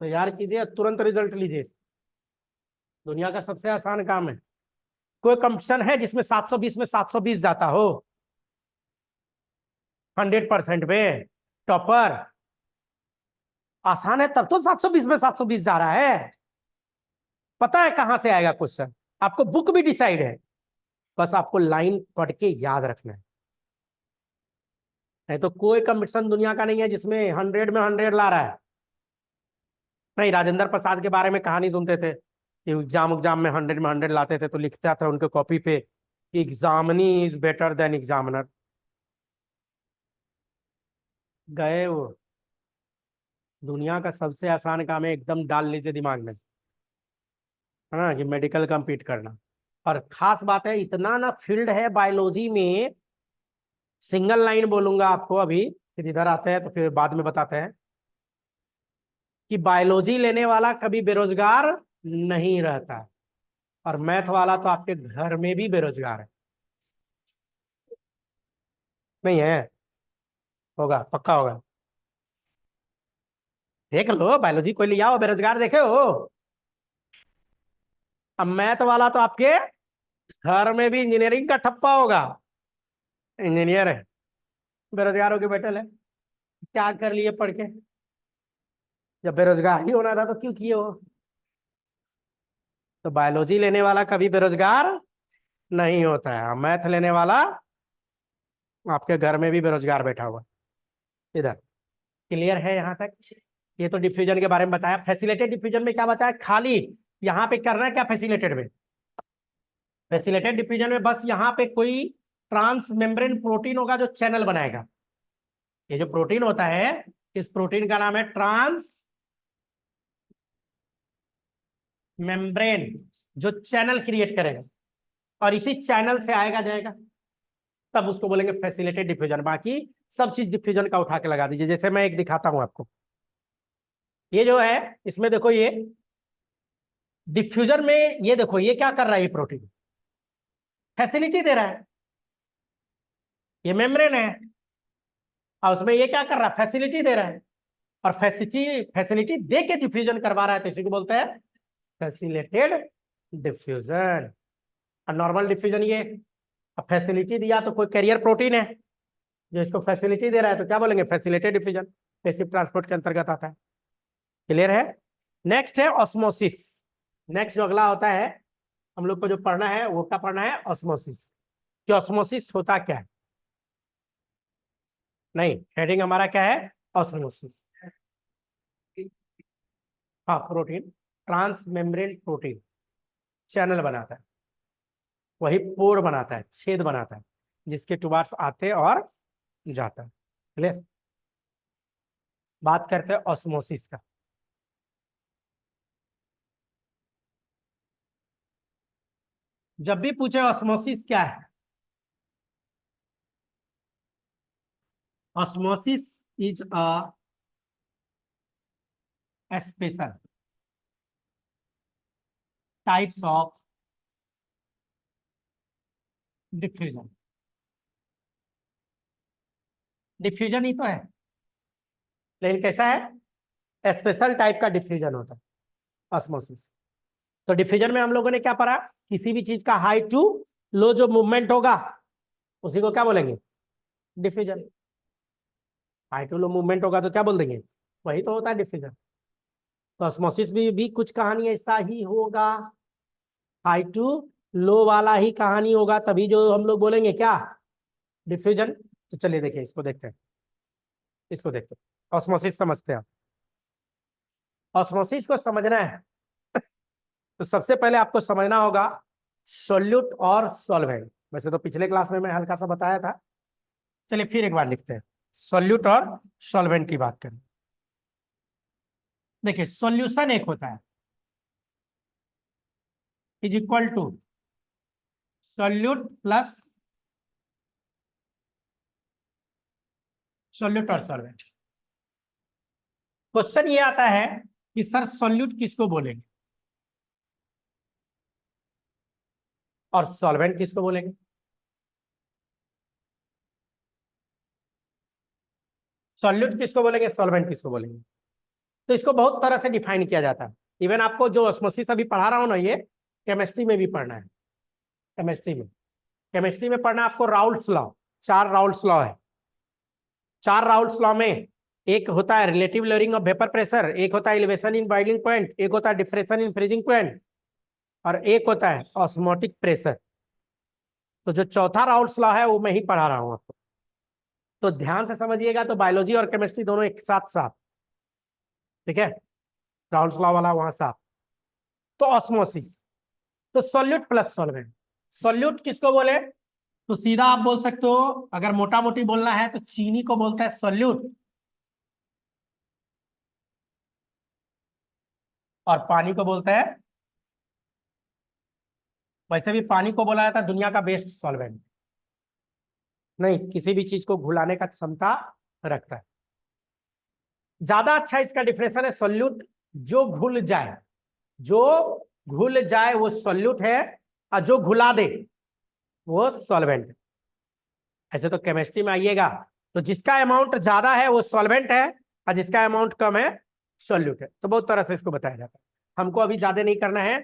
तो यार कीजिए, तुरंत रिजल्ट लीजिए। दुनिया का सबसे आसान काम है। कोई कंपटीशन है जिसमें 720 में 720 जाता हो, 100% पे टॉपर? आसान है तब तो 720 में 720 जा रहा है। पता है कहां से आएगा क्वेश्चन, आपको बुक भी डिसाइड है, बस आपको लाइन पढ़ के याद रखना है। नहीं तो कोई कंपटीशन दुनिया का नहीं है जिसमें 100 में 100 ला रहा है। नहीं, राजेंद्र प्रसाद के बारे में कहानी सुनते थे कि एग्जाम में 100 में 100 लाते थे, तो लिखता था उनके कॉपी पे कि examinee is better than examiner. गए वो। दुनिया का सबसे आसान काम है, एकदम डाल लीजिए दिमाग में, है ना, कि मेडिकल कंपीट करना। और खास बात है, इतना ना फील्ड है बायोलॉजी में, सिंगल लाइन बोलूंगा आपको अभी, फिर इधर आते हैं तो फिर बाद में बताते हैं कि बायोलॉजी लेने वाला कभी बेरोजगार नहीं रहता, और मैथ वाला तो आपके घर में भी बेरोजगार है। नहीं है, होगा, पक्का होगा। देख लो बायोलॉजी कोई लिया हो, बेरोजगार देखे हो? अब मैथ वाला तो आपके घर में भी इंजीनियरिंग का ठप्पा होगा, इंजीनियर है, बेरोजगार होके बैठे है, क्या कर लिए पढ़ के? जब बेरोजगार ही होना था तो क्यों किए हो? तो बायोलॉजी लेने वाला कभी बेरोजगार नहीं होता है, मैथ लेने वाला आपके घर में भी बेरोजगार बैठा हुआ इधर। क्लियर है यहाँ तक? ये तो डिफ्यूजन के बारे में बताया। फैसिलिटेड डिफ्यूजन में क्या बताया? खाली यहाँ पे करना है क्या फैसिलिटेड में? फैसिलिटेड डिफ्यूजन में बस यहाँ पे कोई ट्रांस मेम्ब्रेन प्रोटीन होगा जो चैनल बनाएगा। ये जो प्रोटीन होता है, इस प्रोटीन का नाम है ट्रांस मेम्ब्रेन, जो चैनल क्रिएट करेगा और इसी चैनल से आएगा जाएगा, तब उसको बोलेंगे फैसिलिटेड डिफ्यूजन। बाकी सब चीज डिफ्यूजन का उठा के लगा दीजिए। जैसे मैं एक दिखाता हूं आपको, ये जो है इसमें देखो, ये डिफ्यूजन में ये देखो ये क्या कर रहा है, ये प्रोटीन फैसिलिटी दे रहा है, ये मेम्ब्रेन है और उसमें ये क्या कर रहा है, फैसिलिटी दे रहा है। और फैसिलिटी फैसिलिटी दे के डिफ्यूजन करवा रहा है, तो इसी को बोलते हैं फैसिलिटेड डिफ्यूजन। और नॉर्मल डिफ्यूजन ये, अब फैसिलिटी दिया तो कोई कैरियर प्रोटीन है जो इसको फैसिलिटी दे रहा है, तो क्या बोलेंगे, फैसिलिटेड डिफ्यूजन, पैसिव ट्रांसपोर्ट के अंतर्गत आता है। क्लियर है? नेक्स्ट है ऑस्मोसिस। नेक्स्ट जो अगला होता है हम लोग को जो पढ़ना है, वो क्या पढ़ना है, ऑस्मोसिस। कि ऑस्मोसिस होता क्या है? नहीं, हेडिंग हमारा क्या है, ऑस्मोसिस। हाँ, protein, transmembrane protein channel बनाता है, वही पोर बनाता है, छेद बनाता है, जिसके टुबार्स आते और जाता है। क्लियर? बात करते हैं ऑस्मोसिस का। जब भी पूछे ऑस्मोसिस क्या है, osmosis is a special types of diffusion. Diffusion ही तो है, लेकिन कैसा है, स्पेशल टाइप का डिफ्यूजन होता है ऑस्मोसिस। तो डिफ्यूजन में हम लोगों ने क्या पढ़ा, किसी भी चीज का हाई टू लो जो मूवमेंट होगा उसी को क्या बोलेंगे, diffusion. High to low movement होगा तो क्या बोल देंगे, वही तो होता है डिफ्यूजन। तो ऑस्मोसिस भी कुछ कहानी ऐसा ही होगा, हाई टू लो वाला ही कहानी होगा, तभी जो हम लोग बोलेंगे क्या, डिफ्यूजन। तो चलिए देखिए, इसको देखते हैं, इसको देखते हैं, ऑस्मोसिस समझते हैं। ऑस्मोसिस को समझना है तो सबसे पहले आपको समझना होगा सोल्यूट और सॉल्वेंट। वैसे तो पिछले क्लास में मैं हल्का सा बताया था, चलिए फिर एक बार लिखते हैं, सोल्यूट और सॉल्वेंट की बात करें। देखिए, सॉल्यूशन एक होता है is equal to solute plus solute और सॉल्वेंट। क्वेश्चन ये आता है कि सर सोल्यूट किसको बोलेंगे और सॉल्वेंट किसको बोलेंगे? सॉल्यूट किसको बोलेंगे, सॉल्वेंट किसको बोलेंगे? तो इसको बहुत तरह से डिफाइन किया जाता है। इवन आपको जो ऑस्मोसिस अभी पढ़ा रहा हूं ना, ये केमिस्ट्री में भी पढ़ना है। केमिस्ट्री में पढ़ना आपको राउल्ट्स लॉ, 4 राउल्ट्स लॉ है। 4 राउल्ट्स लॉ में एक होता है relative lowering of vapour pressure, एक होता है एलिवेशन इन बॉइलिंग पॉइंट, एक होता है डिप्रेशन इन फ्रीजिंग पॉइंट, और एक होता है ऑस्मोटिक प्रेशर। तो जो चौथा राउल्ट्स लॉ है वो मैं ही पढ़ा रहा हूं आपको, तो ध्यान से समझिएगा। तो बायोलॉजी और केमिस्ट्री दोनों एक साथ साथ, ठीक है, राउल्ट्स लॉ वाला वहां साथ। तो ऑस्मोसिस, तो सोल्यूट प्लस सॉल्वेंट। सोल्यूट किसको बोले, तो सीधा आप बोल सकते हो, अगर मोटा मोटी बोलना है तो चीनी को बोलता है सोल्यूट और पानी को बोलता है, वैसे भी पानी को बोला जाता है दुनिया का बेस्ट सॉल्वेंट, नहीं किसी भी चीज को घुलाने का क्षमता रखता है। ज्यादा अच्छा इसका डिफिनेशन है सोल्यूट, जो घुल जाए, जो घुल जाए वो सोल्यूट है, और जो घुला दे वो सॉल्वेंट है। ऐसे तो केमिस्ट्री में आइएगा तो जिसका अमाउंट ज्यादा है वो सॉल्वेंट है और जिसका अमाउंट कम है सॉल्यूट है। तो बहुत तरह से इसको बताया जाता है। हमको अभी ज्यादा नहीं करना है,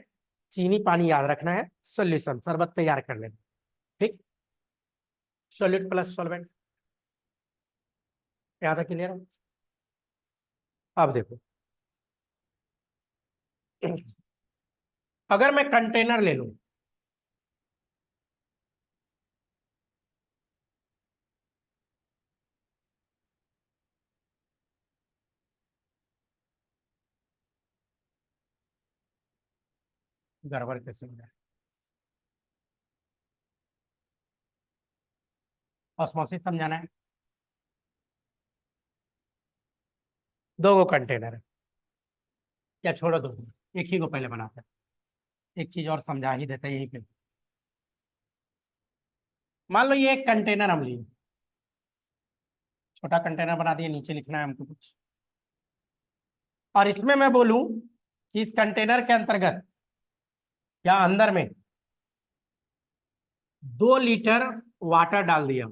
चीनी पानी याद रखना है, सॉल्यूशन शरबत तैयार कर लेना। ठीक, सॉल्यूट प्लस सॉल्वेंट, याद है, क्लियर है? अब देखो, अगर मैं कंटेनर ले लूं, गड़बड़ कैसे हो जाए, ऑस्मोसिस समझाना है। दो गो कंटेनर है, या छोड़ो दो, एक ही को पहले बनाते हैं, एक चीज और समझा ही देते हैं यहीं पे। मान लो ये एक कंटेनर हम लिए, छोटा कंटेनर बना दिए, नीचे लिखना है हमको कुछ, और इसमें मैं बोलूं कि इस कंटेनर के अंतर्गत या अंदर में 2 लीटर वाटर डाल दिया,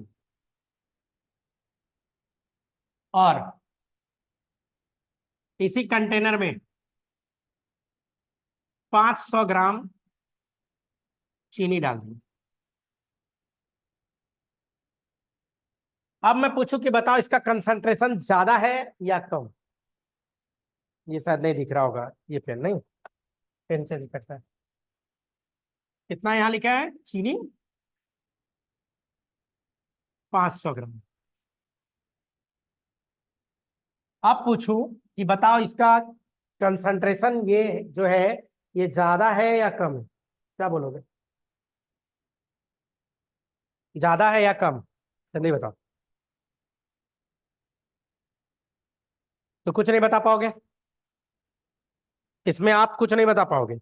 और इसी कंटेनर में 500 ग्राम चीनी डाल दी। अब मैं पूछूं कि बताओ इसका कंसंट्रेशन ज्यादा है या कम? ये शायद नहीं दिख रहा होगा, ये पेन नहीं, पेन चेंज करता है। कितना यहाँ लिखा है चीनी? 500 ग्राम। अब पूछूं कि बताओ इसका कंसंट्रेशन ये जो है, ये ज्यादा है या कम है? क्या बोलोगे, ज्यादा है या कम? जल्दी बताओ। तो कुछ नहीं बता पाओगे, इसमें आप कुछ नहीं बता पाओगे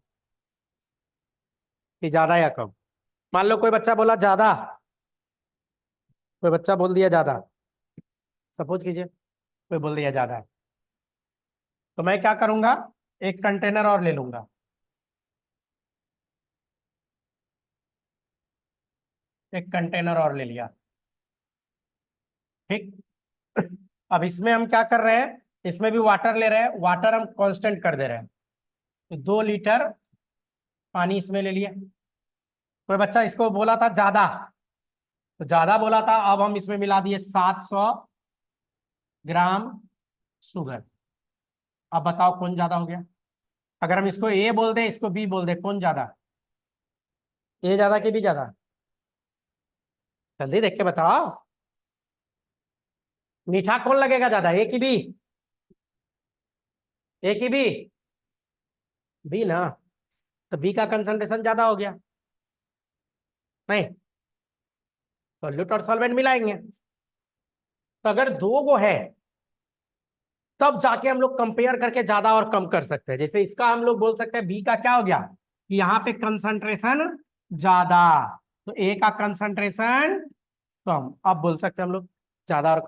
कि ज्यादा या कम। मान लो कोई बच्चा बोला ज्यादा, कोई बच्चा बोल दिया ज्यादा, सपोज कीजिए कोई बोल दिया ज्यादा है, तो मैं क्या करूंगा, एक कंटेनर और ले लूंगा। एक कंटेनर और ले लिया, ठीक। अब इसमें हम क्या कर रहे हैं, इसमें भी वाटर ले रहे हैं, वाटर हम कांस्टेंट कर दे रहे हैं, तो 2 लीटर पानी इसमें ले लिया। कोई बच्चा इसको बोला था ज्यादा, तो ज्यादा बोला था, अब हम इसमें मिला दिए 700 ग्राम शुगर। अब बताओ कौन ज्यादा हो गया? अगर हम इसको ए बोल दें, इसको बी बोल दें, कौन ज्यादा? ए ज्यादा कि बी ज्यादा? जल्दी देख के बताओ, मीठा कौन लगेगा ज्यादा, ए की बी? ए की बी? बी ना। तो बी का कंसंट्रेशन ज्यादा हो गया, नहीं? सॉल्यूट और सॉल्वेंट मिलाएंगे, तो अगर दो गो है तब जाके हम लोग कंपेयर करके ज्यादा और कम कर सकते हैं। जैसे इसका हम लोग बोल सकते हैं बी का क्या हो गया, कि यहाँ पे कंसंट्रेशन ज्यादा, तो ए का कंसंट्रेशन कम। अब बोल सकते हैं हम लोग ज्यादा और,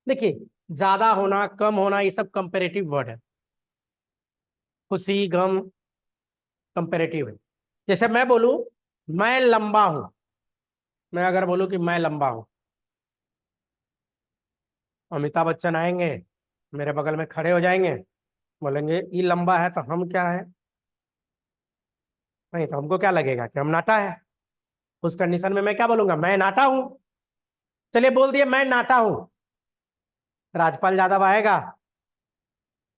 देखिए ज्यादा होना कम होना ये सब कंपेरेटिव वर्ड है, खुशी गम कंपेरेटिव है। जैसे मैं बोलूं मैं लंबा हूं, मैं अगर बोलूं कि मैं लंबा हूं, अमिताभ बच्चन आएंगे मेरे बगल में खड़े हो जाएंगे, बोलेंगे ये लंबा है तो हम क्या है, नहीं तो हमको क्या लगेगा कि हम नाटा है। उस कंडीशन में मैं क्या बोलूंगा, मैं नाटा हूं। चलिए बोल दिए मैं नाटा हूं, राजपाल यादव आएगा,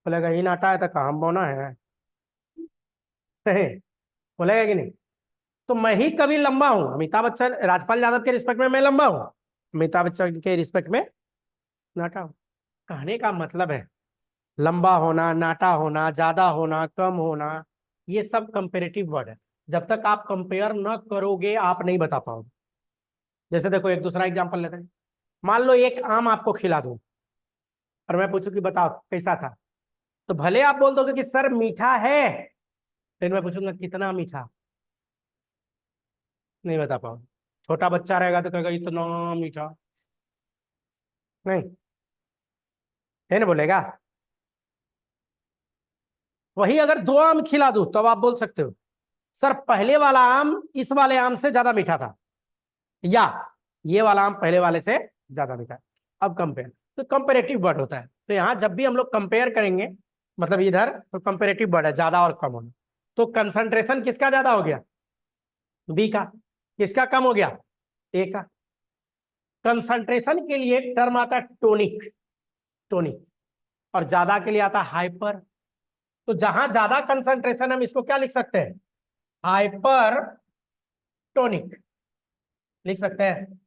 बोलेगा ये नाटा है तो काम बोना है, नहीं बोलेगा कि नहीं? तो मैं ही कभी लंबा हूं, अमिताभ बच्चन राजपाल यादव के रिस्पेक्ट में मैं लंबा हूं, अमिताभ बच्चन के रिस्पेक्ट में नाटा हूं। कहने का मतलब है लंबा होना, नाटा होना, ज्यादा होना, कम होना, ये सब कंपेरेटिव वर्ड है। जब तक आप कंपेयर न करोगे आप नहीं बता पाओगे। जैसे देखो एक दूसरा एग्जांपल लेते हैं, मान लो एक आम आपको खिला दूं और मैं पूछूं कि बताओ कैसा था, तो भले आप बोल दोगे कि सर मीठा है, फिर मैं पूछूंगा कितना मीठा, नहीं बता पाओगे। छोटा बच्चा रहेगा तो कहेगा इतना मीठा, नहीं, है ना, बोलेगा। वही अगर दो आम खिला दूं तब आप बोल सकते हो सर पहले वाला आम इस वाले आम से ज्यादा मीठा था, या ये वाला आम पहले वाले से ज्यादा मीठा है। अब कंपेयर, तो कंपेरेटिव वर्ड होता है। तो यहां जब भी हम लोग कंपेयर करेंगे मतलब इधर तो कंपेरेटिव वर्ड है, ज्यादा और कम होना। तो कंसंट्रेशन किसका ज्यादा हो गया? बी का। किसका कम हो गया? ए का। कंसंट्रेशन के लिए टर्म आता है टोनिक, टोनिक, और ज्यादा के लिए आता है हाइपर। तो जहां ज्यादा कंसंट्रेशन, हम इसको क्या लिख सकते हैं? हाइपर टोनिक लिख सकते हैं।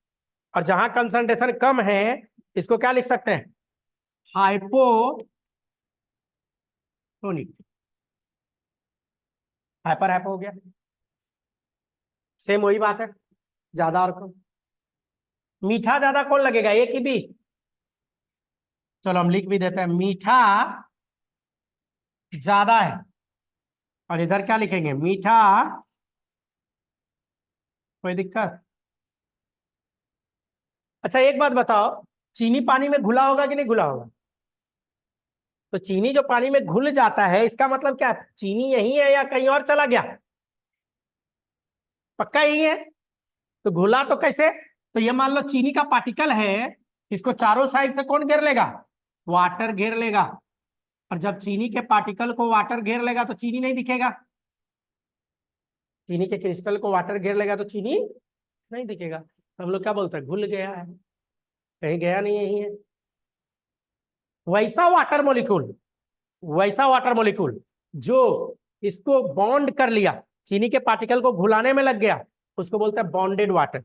और जहां कंसंट्रेशन कम है, इसको क्या लिख सकते हैं? हाइपोटोनिक। हाइपर हाइपो हो गया। सेम वही बात है, ज्यादा और कम। मीठा ज्यादा कौन लगेगा, ए की बी? चलो हम लिख भी देते हैं, मीठा ज्यादा है। और इधर क्या लिखेंगे? मीठा। कोई दिक्कत? अच्छा एक बात बताओ, चीनी पानी में घुला होगा कि नहीं घुला होगा? तो चीनी जो पानी में घुल जाता है, इसका मतलब क्या है? चीनी यही है या कहीं और चला गया? पक्का यही है। तो घुला तो कैसे? तो ये मान लो चीनी का पार्टिकल है, इसको चारों साइड से कौन घेर लेगा? वाटर घेर लेगा। और जब चीनी के पार्टिकल को वाटर घेर लेगा तो चीनी नहीं दिखेगा। चीनी के क्रिस्टल को वाटर घेर लेगा तो चीनी नहीं दिखेगा। तो हम लोग क्या बोलते हैं? घुल गया है, कहीं गया नहीं, यही है। वैसा वाटर मॉलिक्यूल, वैसा वाटर मॉलिक्यूल जो इसको बॉन्ड कर लिया, चीनी के पार्टिकल को घुलाने में लग गया, उसको बोलते हैं बॉन्डेड वाटर।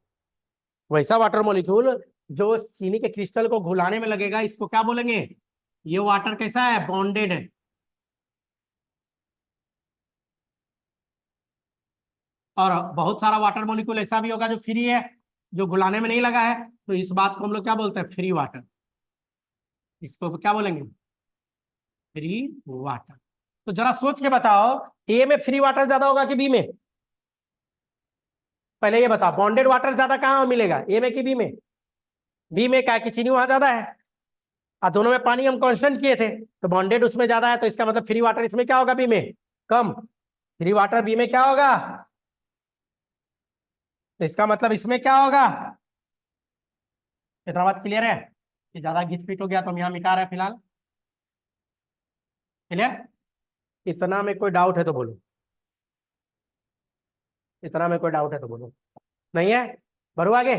वैसा वाटर मॉलिक्यूल जो चीनी के क्रिस्टल को घुलाने में लगेगा, इसको क्या बोलेंगे? ये वाटर कैसा है? बॉन्डेड है। और बहुत सारा वाटर मॉलिक्यूल ऐसा भी होगा जो फ्री है, जो घुलाने में नहीं लगा है, तो इस बात को हम लोग क्या बोलते हैं? Free water. इसको क्या बोलेंगे? Free water. तो जरा सोच के बताओ, ए में फ्री वाटर ज्यादा होगा कि बी में? पहले ये बता, बॉन्डेड वाटर ज्यादा कहाँ मिलेगा, ए में कि बी में? बी में। क्या कि चीनी वहां ज्यादा है, और दोनों में पानी हम कांस्टेंट किए थे, तो बॉन्डेड उसमें ज्यादा है, तो इसका मतलब फ्री वाटर इसमें क्या होगा? बी में कम। फ्री वाटर बी में क्या होगा? तो इसका मतलब इसमें क्या होगा? इतना बात क्लियर है? कि ज्यादा घिस पीट हो गया तो हम यहाँ मिटा रहे हैं फिलहाल। क्लियर? इतना में कोई डाउट है तो बोलो, इतना में कोई डाउट है तो बोलो। नहीं है? बढ़ो आगे।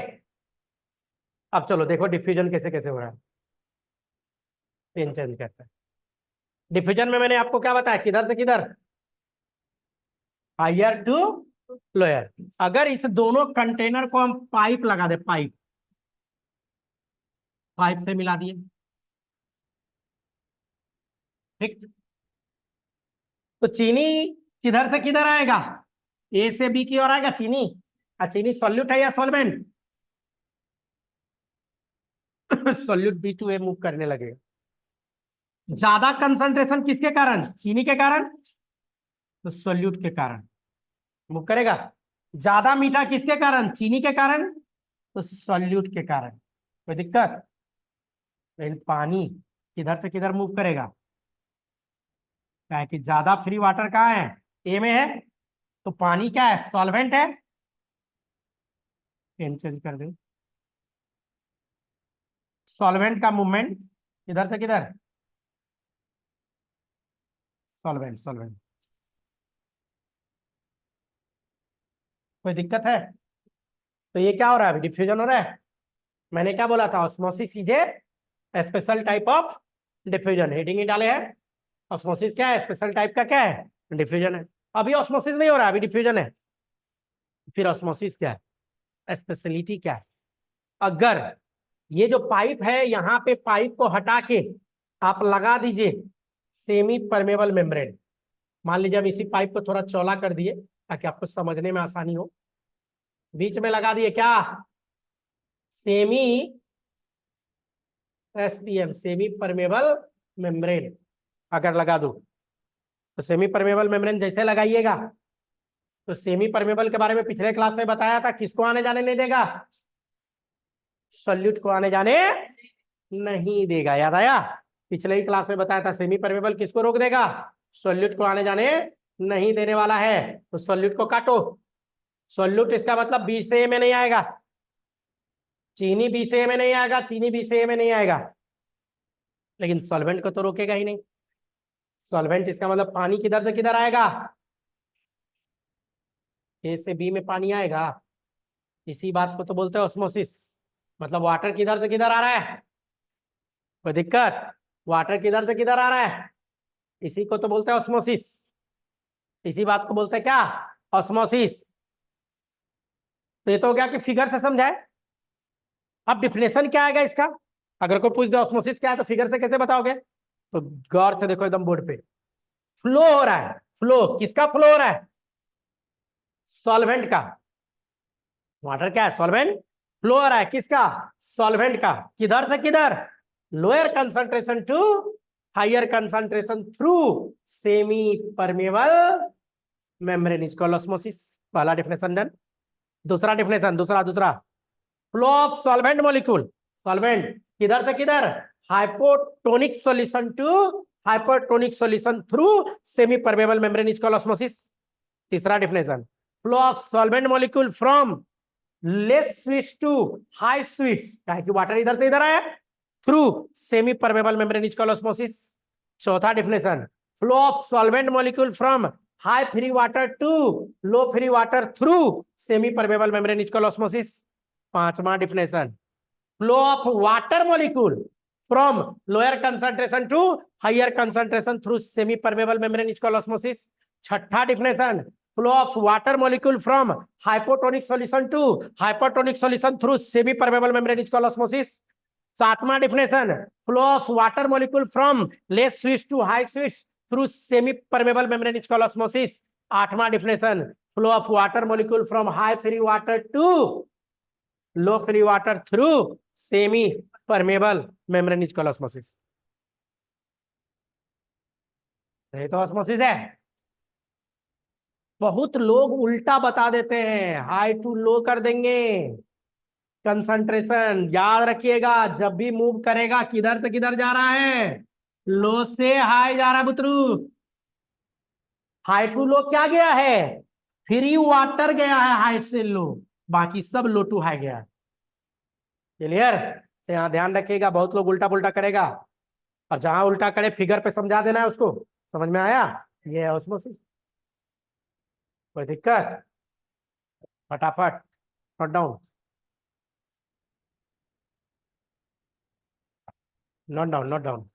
अब चलो देखो डिफ्यूजन कैसे कैसे हो रहा है। पेन चेंज करता है। डिफ्यूजन में मैंने आपको क्या बताया, किधर से किधर? Higher to lower. अगर इस दोनों कंटेनर को हम पाइप लगा दे, पाइप, पाइप से मिला दिए, ठीक, तो चीनी किधर से किधर आएगा? ए से बी की ओर आएगा चीनी। और चीनी सॉल्यूट है या solvent? Solute B to A move करने लगेगा। ज्यादा कंसंट्रेशन किसके कारण? चीनी के कारण, तो सॉल्यूट के कारण मूव करेगा। ज्यादा मीठा किसके कारण? चीनी के कारण, तो सॉल्यूट के कारण। कोई दिक्कत? लेकिन पानी किधर से किधर मूव करेगा? क्या है कि ज्यादा फ्री वाटर कहाँ है? ए में है। तो पानी क्या है? सॉल्वेंट है। पेन चेंज कर दे। सॉल्वेंट का मूवमेंट किधर से किधर? Solvent, solvent. कोई दिक्कत है? तो ये क्या हो रहा है? अभी डिफ्यूजन हो रहा है। मैंने क्या बोला था? Osmosis is a special type of diffusion. Heading ही डाले हैं। ऑस्मोसिस क्या है? स्पेशल टाइप का क्या है? डिफ्यूजन है। अभी ऑस्मोसिस नहीं हो रहा, अभी डिफ्यूजन है। फिर ऑस्मोसिस क्या है? स्पेशलिटी क्या है? अगर ये जो पाइप है, यहाँ पे पाइप को हटा के आप लगा दीजिए सेमी परमेबल मेम्ब्रेन। मान लीजिए अब इसी पाइप को थोड़ा चौड़ा कर दिए ताकि आपको समझने में आसानी हो। बीच में लगा दिए क्या? Semi SPM, semi permeable membrane. अगर लगा दो तो सेमी परमेबल मेम्ब्रेन जैसे लगाइएगा, तो सेमी परमेबल के बारे में पिछले क्लास में बताया था, किसको आने जाने नहीं देगा? सॉल्यूट को आने जाने नहीं देगा। याद आया? पिछले ही क्लास में बताया था, सेमी परमेबल किसको रोक देगा? सॉल्यूट को आने जाने नहीं देने वाला है। तो सॉल्यूट को काटो। सॉल्यूट इसका मतलब बी से ए में नहीं आएगा, चीनी बी से ए में नहीं आएगा, चीनी बी से ए में नहीं आएगा, लेकिन सॉल्वेंट को तो रोकेगा ही नहीं। सॉल्वेंट इसका मतलब पानी किधर से किधर आएगा, ए से बी में पानी आएगा, इसी बात को तो बोलते हैं ऑस्मोसिस। मतलब वाटर किधर से किधर आ रहा है, कोई दिक्कत, वाटर किधर से किधर आ रहा है, इसी को तो बोलते हैं ऑस्मोसिस, इसी बात को बोलते हैं क्या, ऑस्मोसिस। तो ये तो हो गया कि फिगर से समझाए। अब डिफिनेशन क्या आएगा इसका, अगर कोई पूछ दे ऑस्मोसिस क्या है तो फिगर से कैसे बताओगे, तो गौर से देखो एकदम बोर्ड पे, फ्लो हो रहा है, फ्लो किसका फ्लो हो रहा है, सॉल्वेंट का, वाटर क्या है सॉल्वेंट, फ्लो हो रहा है किसका, सॉल्वेंट का, किधर से किधर, lower concentration to higher concentration through semi permeable membrane is called osmosis. पहला डिफिनेशन डन। दूसरा डिफिनेशन, दूसरा दूसरा, flow of solvent molecule, solvent किधर से किधर, hypotonic solution to hypertonic solution through semi permeable membrane is called osmosis. तीसरा definition, flow of solvent molecule from less sweets to high sweets, क्या कि water इधर से इधर आया, through semi permeable membrane is called osmosis. चौथा definition, flow of solvent molecule from high free water to low free water through semi permeable membrane is called osmosis. पांचवा definition, flow of water molecule from lower concentration to higher concentration through semi permeable membrane is called osmosis. छठा definition, flow of water molecule from hypotonic solution to hypertonic solution through semi permeable membrane is called osmosis. सातवां definition, flow of water molecule from less sweets to high sweets through semi permeable membrane is called osmosis. आठवां definition, flow of water molecule from high free water to low free water through semi permeable membrane is called osmosis. ये तो osmosis है। बहुत लोग उल्टा बता देते हैं, हाई टू लो कर देंगे, कंसंट्रेशन याद रखिएगा, जब भी मूव करेगा किधर से किधर जा रहा है, लो से हाई जा रहा है बुतरू। हाई टू लो क्या गया है, फ्री वाटर गया है हाई से लो, बाकी सब लो टू हाई गया है। क्लियर, तो यहाँ ध्यान रखिएगा, बहुत लोग उल्टा पुल्टा करेगा, और जहां उल्टा करे फिगर पे समझा देना है उसको। समझ में आया, ये है ऑस्मोसिस। कोई दिक्कत, फटाफट note down, note down, note down.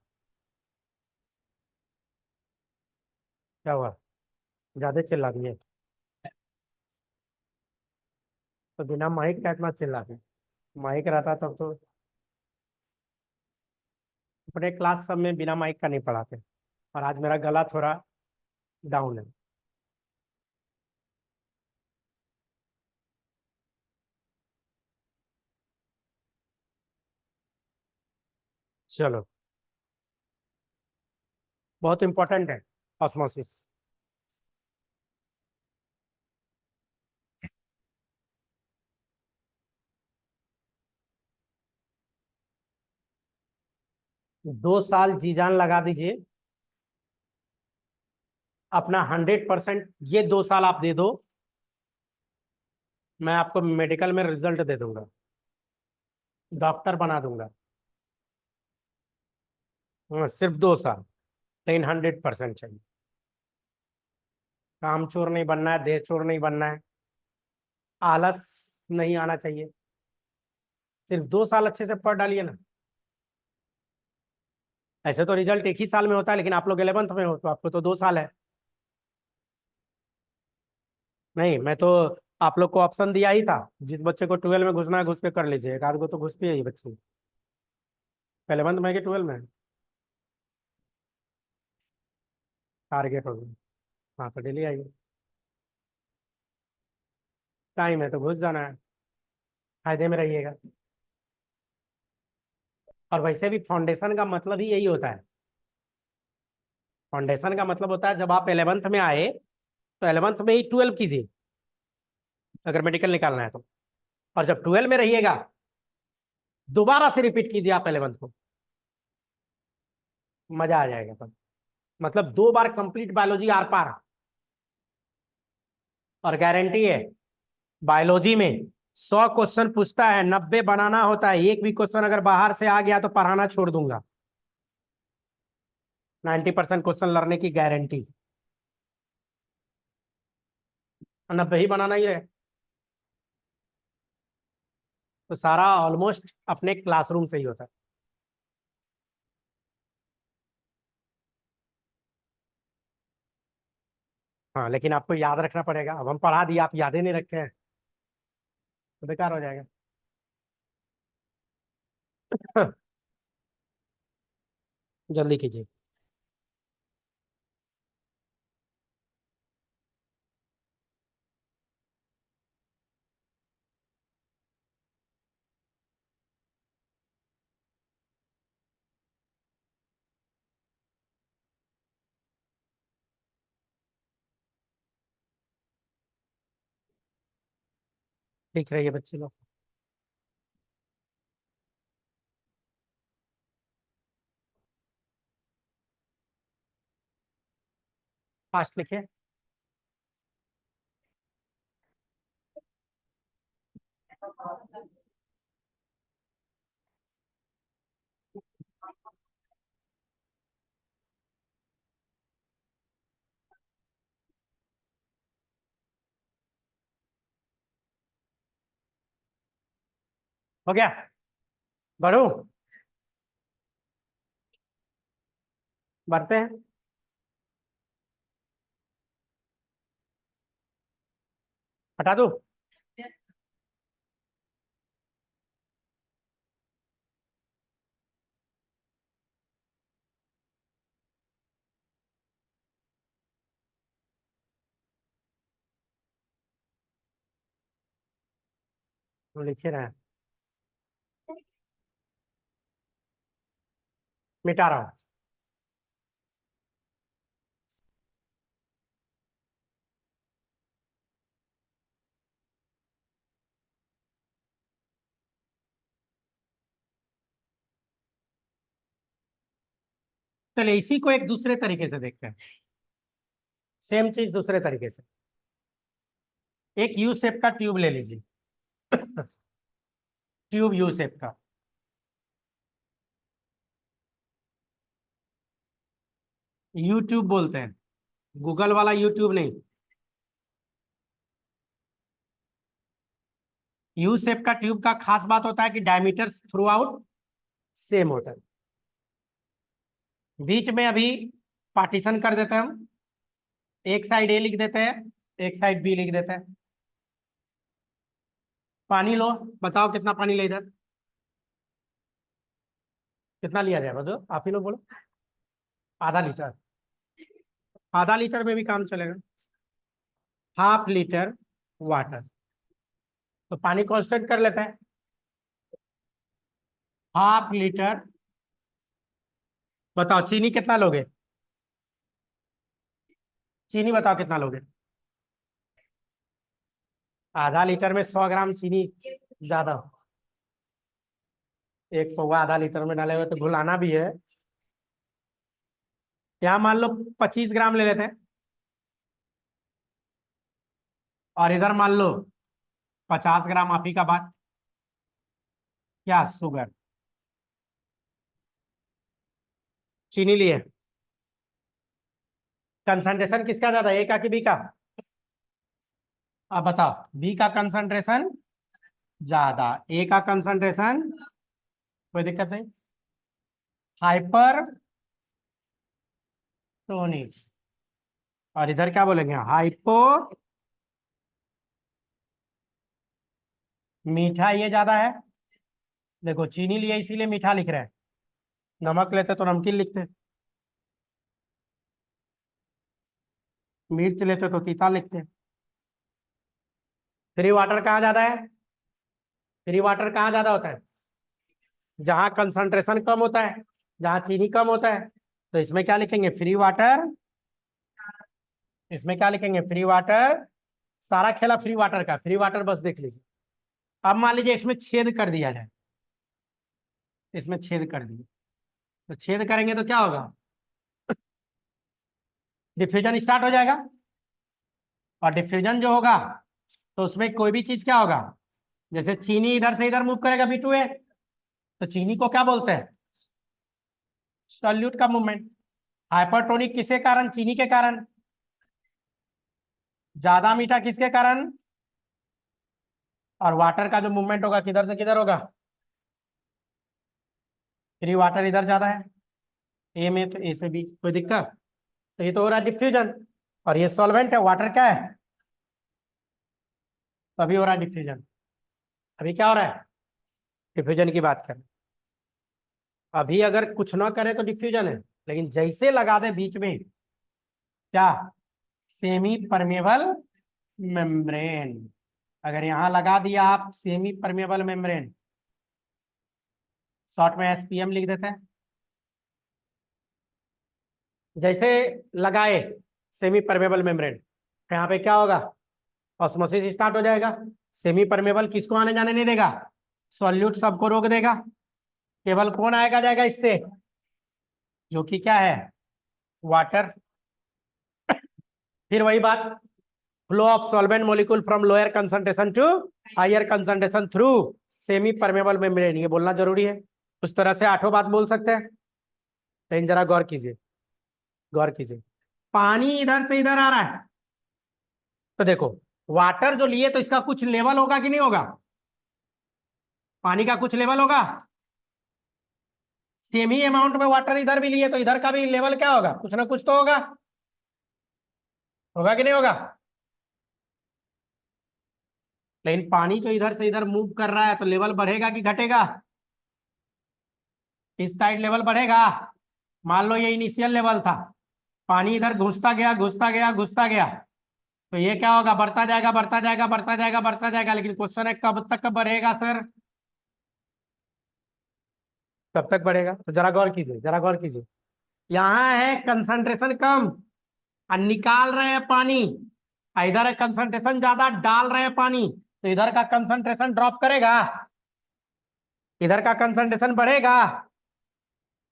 क्या हुआ, ज्यादा चिल्ला दिए, तो बिना माइक का इतना चिल्ला दिए, माइक रहता तब तो। अपने क्लास सब में बिना माइक का नहीं पढ़ाते, और आज मेरा गला थोड़ा डाउन है। चलो, बहुत इंपॉर्टेंट है ऑस्मोसिस। 2 साल जी जान लगा दीजिए, अपना 100%, ये 2 साल आप दे दो, मैं आपको मेडिकल में रिजल्ट दे दूंगा, डॉक्टर बना दूंगा। सिर्फ 2 साल, लेकिन 100% चाहिए। काम चोर नहीं बनना है, देह चोर नहीं बनना है, आलस नहीं आना चाहिए, सिर्फ 2 साल अच्छे से पढ़ डालिए ना। ऐसे तो रिजल्ट एक ही साल में होता है, लेकिन आप लोग 11th में हो तो आपको तो 2 साल है। नहीं, मैं तो आप लोग को ऑप्शन दिया ही था, जिस बच्चे को 12 में घुसना है घुस के कर लीजिए, एक आध को तो घुसती है ही बच्चे, 11th में कि 12 में, टारगेट हो गया। हाँ तो डेली आइए, टाइम है तो घुस जाना है, फायदे में रहिएगा। और वैसे भी फाउंडेशन का मतलब ही यही होता है, फाउंडेशन का मतलब होता है जब आप 11th में आए तो 11th में ही 12 कीजिए, अगर मेडिकल निकालना है तो। और जब 12 में रहिएगा दोबारा से रिपीट कीजिए आप 11th को, मजा आ जाएगा तब। मतलब 2 बार कंप्लीट बायोलॉजी आर पार। और गारंटी है, बायोलॉजी में 100 क्वेश्चन पूछता है, 90 बनाना होता है, एक भी क्वेश्चन अगर बाहर से आ गया तो पढ़ाना छोड़ दूंगा। 90% क्वेश्चन लड़ने की गारंटी। 90 ही बनाना ही रहे, तो सारा ऑलमोस्ट अपने क्लासरूम से ही होता है। हाँ, लेकिन आपको याद रखना पड़ेगा। अब हम पढ़ा दिए, आप याद ही नहीं रखे हैं तो बेकार हो जाएगा। जल्दी कीजिए। लिख रही है बच्चे लोग। फास्ट लिखिए। हो गया? बढ़ू? बढ़ते हैं। हटा दो। लिखिए रहे हैं। मिटा रहा हूँ। चलिए इसी को एक दूसरे तरीके से देखते हैं। सेम चीज दूसरे तरीके से। एक यू शेप का ट्यूब ले लीजिए। ट्यूब यू शेप का। यूट्यूब बोलते हैं, गूगल वाला यूट्यूब नहीं। यू शेप का ट्यूब का खास बात होता है कि डायमीटर थ्रू आउट सेम होता है। बीच में अभी पार्टीशन कर देते हैं हम। एक साइड ए लिख देते हैं, एक साइड बी लिख देते हैं। पानी लो। बताओ कितना पानी ले इधर? कितना लिया जाए बताओ, आप ही लोग बोलो। आधा लीटर। आधा लीटर में भी काम चलेगा। Half litre water. तो पानी कांस्टेंट कर लेते हैं। Half litre. बताओ चीनी कितना लोगे? चीनी बताओ कितना लोगे? आधा लीटर में 100 ग्राम चीनी ज्यादा। एक पौवा आधा लीटर में डाले हुए तो घुलाना भी है। यहाँ मान लो 25 ग्राम ले लेते हैं। और इधर मान लो 50 ग्राम आप ही का बात। क्या शुगर? चीनी लिए। कंसंट्रेशन किसका ज्यादा, ए का कि बी का? अब बताओ। बी का कंसंट्रेशन ज्यादा, ए का कंसंट्रेशन कोई दिक्कत नहीं। Hyper tonic. और इधर क्या बोलेंगे? हाइपो। मीठा ये ज्यादा है। देखो चीनी लिए इसीलिए मीठा लिख रहे हैं। नमक लेते तो नमकीन लिखते। मिर्च लेते तो तीता लिखते। फ्री वाटर कहाँ ज्यादा है? फ्री वाटर कहाँ ज्यादा होता है? जहां कंसंट्रेशन कम होता है, जहां चीनी कम होता है। तो इसमें क्या लिखेंगे? Free water. इसमें क्या लिखेंगे? Free water. सारा खेला फ्री वाटर का, फ्री वाटर बस देख लीजिए। अब मान लीजिए इसमें छेद कर दिया जाए। इसमें छेद कर दिए तो छेद करेंगे तो क्या होगा? डिफ्यूजन स्टार्ट हो जाएगा। और डिफ्यूजन जो होगा तो उसमें कोई भी चीज क्या होगा? जैसे चीनी इधर से इधर मूव करेगा B2A, तो चीनी को क्या बोलते हैं? सॉल्यूट का मूवमेंट। हाइपरटोनिक किसके कारण? चीनी के कारण। ज्यादा मीठा किसके कारण? और वाटर का जो मूवमेंट होगा किधर से किधर होगा? फ्री वाटर इधर ज्यादा है, ए में, तो ए से बी, कोई दिक्कत? तो ये तो हो रहा है डिफ्यूजन, और ये सॉल्वेंट है, वाटर क्या है? तो अभी हो रहा है डिफ्यूजन। अभी क्या हो रहा है? डिफ्यूजन की बात करें, अभी अगर कुछ ना करे तो डिफ्यूजन है, लेकिन जैसे लगा दे बीच में, क्या? Semi permeable membrane. अगर यहां लगा दिया आप सेमी परमेबल मेम्ब्रेन, शॉर्ट में एसपीएम लिख देते हैं, जैसे लगाए सेमी परमेबल मेम्ब्रेन, यहाँ पे क्या होगा? ऑस्मोसिस स्टार्ट हो जाएगा। सेमी परमेबल किसको आने जाने नहीं देगा? सॉल्यूट सबको रोक देगा। केवल कौन आएगा जाएगा इससे? जो कि क्या है? वाटर। फिर वही बात, flow of solvent molecule from lower concentration to higher concentration through semi permeable membrane, ये बोलना जरूरी है। उस तरह से आठों बात बोल सकते हैं, लेकिन जरा गौर कीजिए, गौर कीजिए। पानी इधर से इधर आ रहा है, तो देखो वाटर जो लिए तो इसका कुछ लेवल होगा कि नहीं होगा? पानी का कुछ लेवल होगा। सेम ही अमाउंट में वाटर इधर भी लिए तो इधर का भी लेवल क्या होगा? कुछ ना कुछ तो होगा, होगा कि नहीं होगा? लेकिन पानी जो इधर से इधर मूव कर रहा है तो लेवल बढ़ेगा कि घटेगा? इस साइड लेवल बढ़ेगा। मान लो ये इनिशियल लेवल था, पानी इधर घुसता गया घुसता गया घुसता गया, तो ये क्या होगा? बढ़ता जाएगा बढ़ता जाएगा बढ़ता जाएगा बढ़ता जाएगा, लेकिन क्वेश्चन है कब तक बढ़ेगा सर? कब तक बढ़ेगा? तो जरा गौर कीजिए, जरा गौर कीजिए। यहाँ है कंसंट्रेशन कम और निकाल रहे हैं पानी, इधर है कंसंट्रेशन ज्यादा डाल रहे हैं पानी, तो इधर का कंसंट्रेशन ड्रॉप करेगा, इधर का कंसंट्रेशन बढ़ेगा।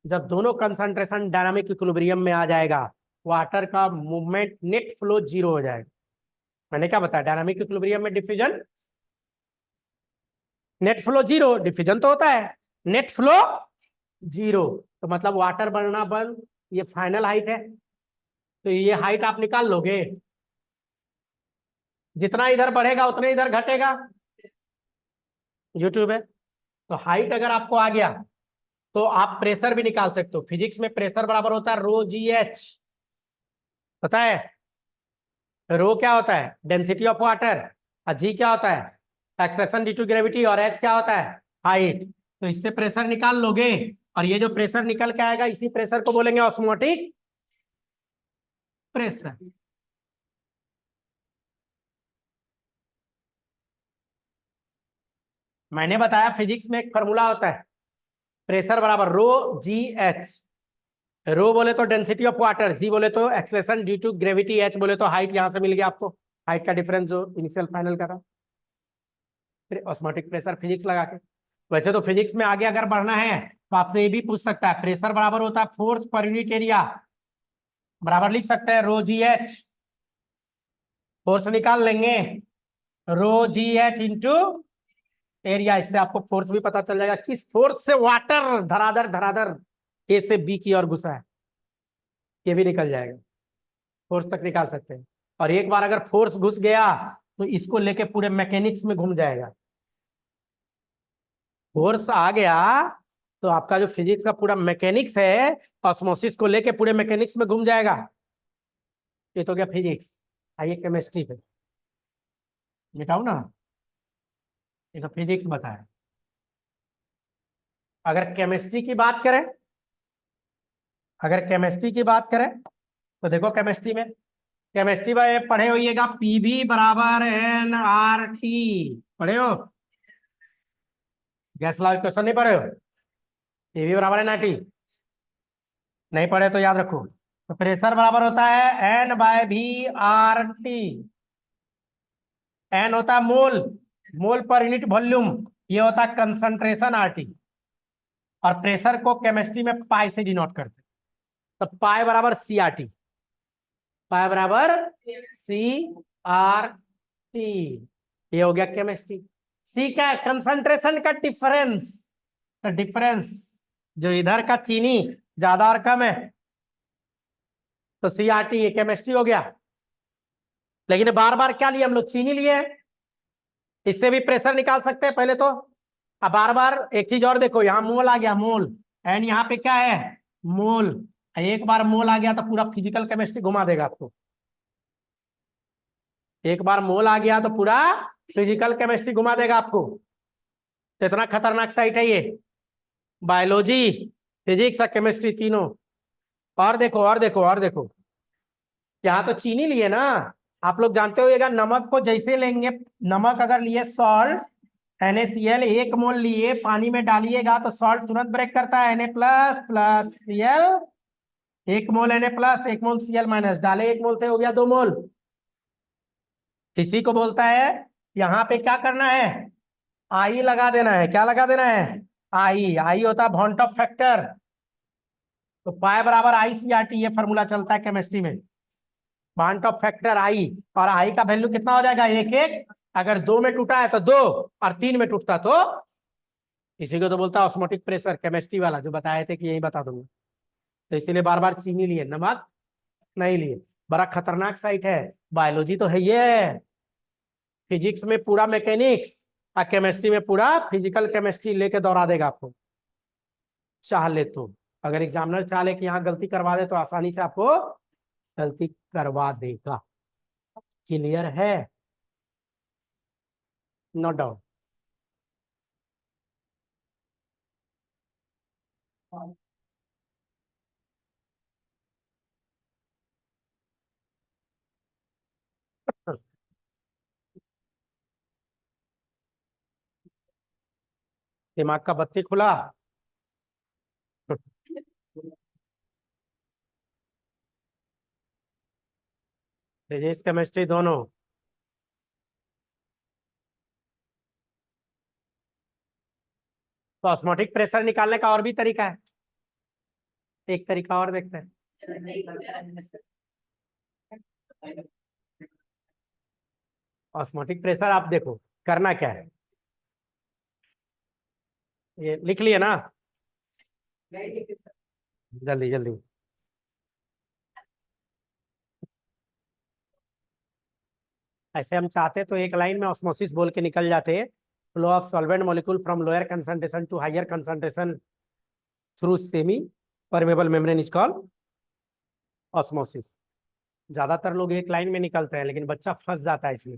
जब दोनों कंसंट्रेशन डायनामिक इक्विलिब्रियम में आ जाएगा, वाटर का मूवमेंट नेट फ्लो जीरो हो जाएगा। मैंने क्या बताया? डायनामिक इक्विलिब्रियम में diffusion, net flow zero, diffusion तो होता है, नेट फ्लो जीरो, तो मतलब वाटर बढ़ना बंद। ये फाइनल हाइट है, तो ये हाइट आप निकाल लोगे, जितना इधर बढ़ेगा उतने इधर घटेगा। यूट्यूब है, तो हाइट अगर आपको आ गया तो आप प्रेशर भी निकाल सकते हो। फिजिक्स में प्रेशर बराबर होता है रो जी एच, पता है? रो क्या होता है? डेंसिटी ऑफ वाटर, और जी क्या होता है? एक्सप्रेशन ड्यू टू ग्रेविटी, और एच क्या होता है? हाइट। तो इससे प्रेशर निकाल लोगे, और ये जो प्रेशर निकल के आएगा इसी प्रेशर को बोलेंगे ऑस्मोटिक प्रेशर। मैंने बताया फिजिक्स में एक फॉर्मूला होता है, प्रेशर बराबर रो जी एच। रो बोले तो डेंसिटी ऑफ वाटर, जी बोले तो expression due to gravity, h बोले तो हाइट। यहां से मिल गया आपको हाइट का डिफरेंस जो इनिशियल फाइनल का था। फिर ऑस्मोटिक प्रेशर फिजिक्स लगा के। वैसे तो फिजिक्स में आगे अगर बढ़ना है तो आपसे ये भी पूछ सकता है, प्रेशर बराबर होता है फोर्स पर यूनिट एरिया, बराबर लिख सकते हैं रो जी एच। फोर्स निकाल लेंगे, रो जी एच इंटू एरिया, इससे आपको फोर्स भी पता चल जाएगा, किस फोर्स से वाटर धराधर धराधर ए से बी की ओर घुसा है, ये भी निकल जाएगा। फोर्स तक निकाल सकते हैं। और एक बार अगर फोर्स घुस गया तो इसको लेके पूरे मैकेनिक्स में घूम जाएगा। फोर्स आ गया तो आपका जो फिजिक्स का पूरा मैकेनिक्स है, ऑस्मोसिस को लेके पूरे मैकेनिक्स में घूम जाएगा। ये तो गया फिजिक्स। आइए केमिस्ट्री पे, बताओ ना, ये तो फिजिक्स बताया। अगर केमिस्ट्री की बात करें, अगर केमिस्ट्री की बात करें तो देखो केमिस्ट्री में, केमिस्ट्री में पढ़े होइएगा पीवी बराबर एन आर टी, पढ़े हो? गैस लॉ क्वेश्चन नहीं पढ़े हो? पीवी बराबर एन आर टी, नहीं पढ़े तो याद रखो। तो प्रेशर बराबर होता है n by V R T. N होता है मोल, मोल पर यूनिट वॉल्यूम, ये होता है कंसंट्रेशन आरटी। और प्रेशर को केमिस्ट्री में पाई से डिनोट करते हैं, तो पाई बराबर सी आर टी, पाई बराबर सी आर टी। ये हो गया केमिस्ट्री। सी क्या है? कंसंट्रेशन का डिफरेंस। तो डिफरेंस जो इधर का चीनी ज्यादा और कम है, तो CRT केमिस्ट्री हो गया। लेकिन बार बार क्या लिए हम लोग, चीनी लिए हैं। इससे भी प्रेशर निकाल सकते हैं पहले तो। अब बार बार एक चीज और देखो, यहाँ मोल आ गया, मोल, एंड यहाँ पे क्या है, मोल। एक बार मोल आ गया तो पूरा फिजिकल केमिस्ट्री घुमा देगा आपको। एक बार मोल आ गया तो पूरा फिजिकल केमिस्ट्री घुमा देगा आपको। तो इतना खतरनाक साइट है ये, बायोलॉजी, फिजिक्स और केमिस्ट्री तीनों। और देखो और देखो और देखो, यहाँ तो चीनी लिए ना। आप लोग जानते होइएगा, नमक को जैसे लेंगे, नमक अगर लिए सॉल्ट, NaCl 1 मोल लिए, पानी में डालिएगा तो सॉल्ट तुरंत ब्रेक करता है, Na प्लस प्लस Cl, 1 मोल Na प्लस 1 मोल Cl माइनस, डाले 1 मोल थे, हो गया 2 मोल। इसी को बोलता है, यहाँ पे क्या करना है, आई लगा देना है। क्या लगा देना है, आई। आई होता है वॉन ऑफ फैक्टर। तो पाई बराबर ICRT, ये फॉर्मूला चलता है केमिस्ट्री में, वॉन ऑफ फैक्टर आई। और आई का वैल्यू कितना हो जाएगा, 1 1। अगर 2 में टूटा है तो 2, और 3 में टूटता तो, इसी को तो बोलता है ऑस्मोटिक प्रेशर, केमिस्ट्री वाला जो बताए थे कि यही बता दूंगा। तो इसीलिए बार बार चीनी लिए, नमक नहीं लिए। बड़ा खतरनाक साइट है। बायोलॉजी तो है ये, फिजिक्स में पूरा मैकेनिक्स, और केमिस्ट्री में पूरा फिजिकल केमिस्ट्री लेके दौड़ा देगा आपको, चाह ले तो। अगर एग्जामिनर चाह ले कि यहाँ गलती करवा दे तो आसानी से आपको गलती करवा देगा। क्लियर है, नो डाउट। दिमाग का बत्ती खुला। फिजिक्स केमिस्ट्री दोनों। तो ऑस्मोटिक प्रेशर निकालने का और भी तरीका है, एक तरीका और देखते हैं। ऑस्मोटिक प्रेशर आप देखो, करना क्या है, ये लिख लिए ना, जल्दी जल्दी। ऐसे हम चाहते तो एक लाइन में ऑस्मोसिस बोल के निकल जाते, flow of solvent molecule from lower concentration to higher concentration through semi permeable membrane is called osmosis. ज्यादातर लोग एक लाइन में निकलते हैं, लेकिन बच्चा फंस जाता है इसमें,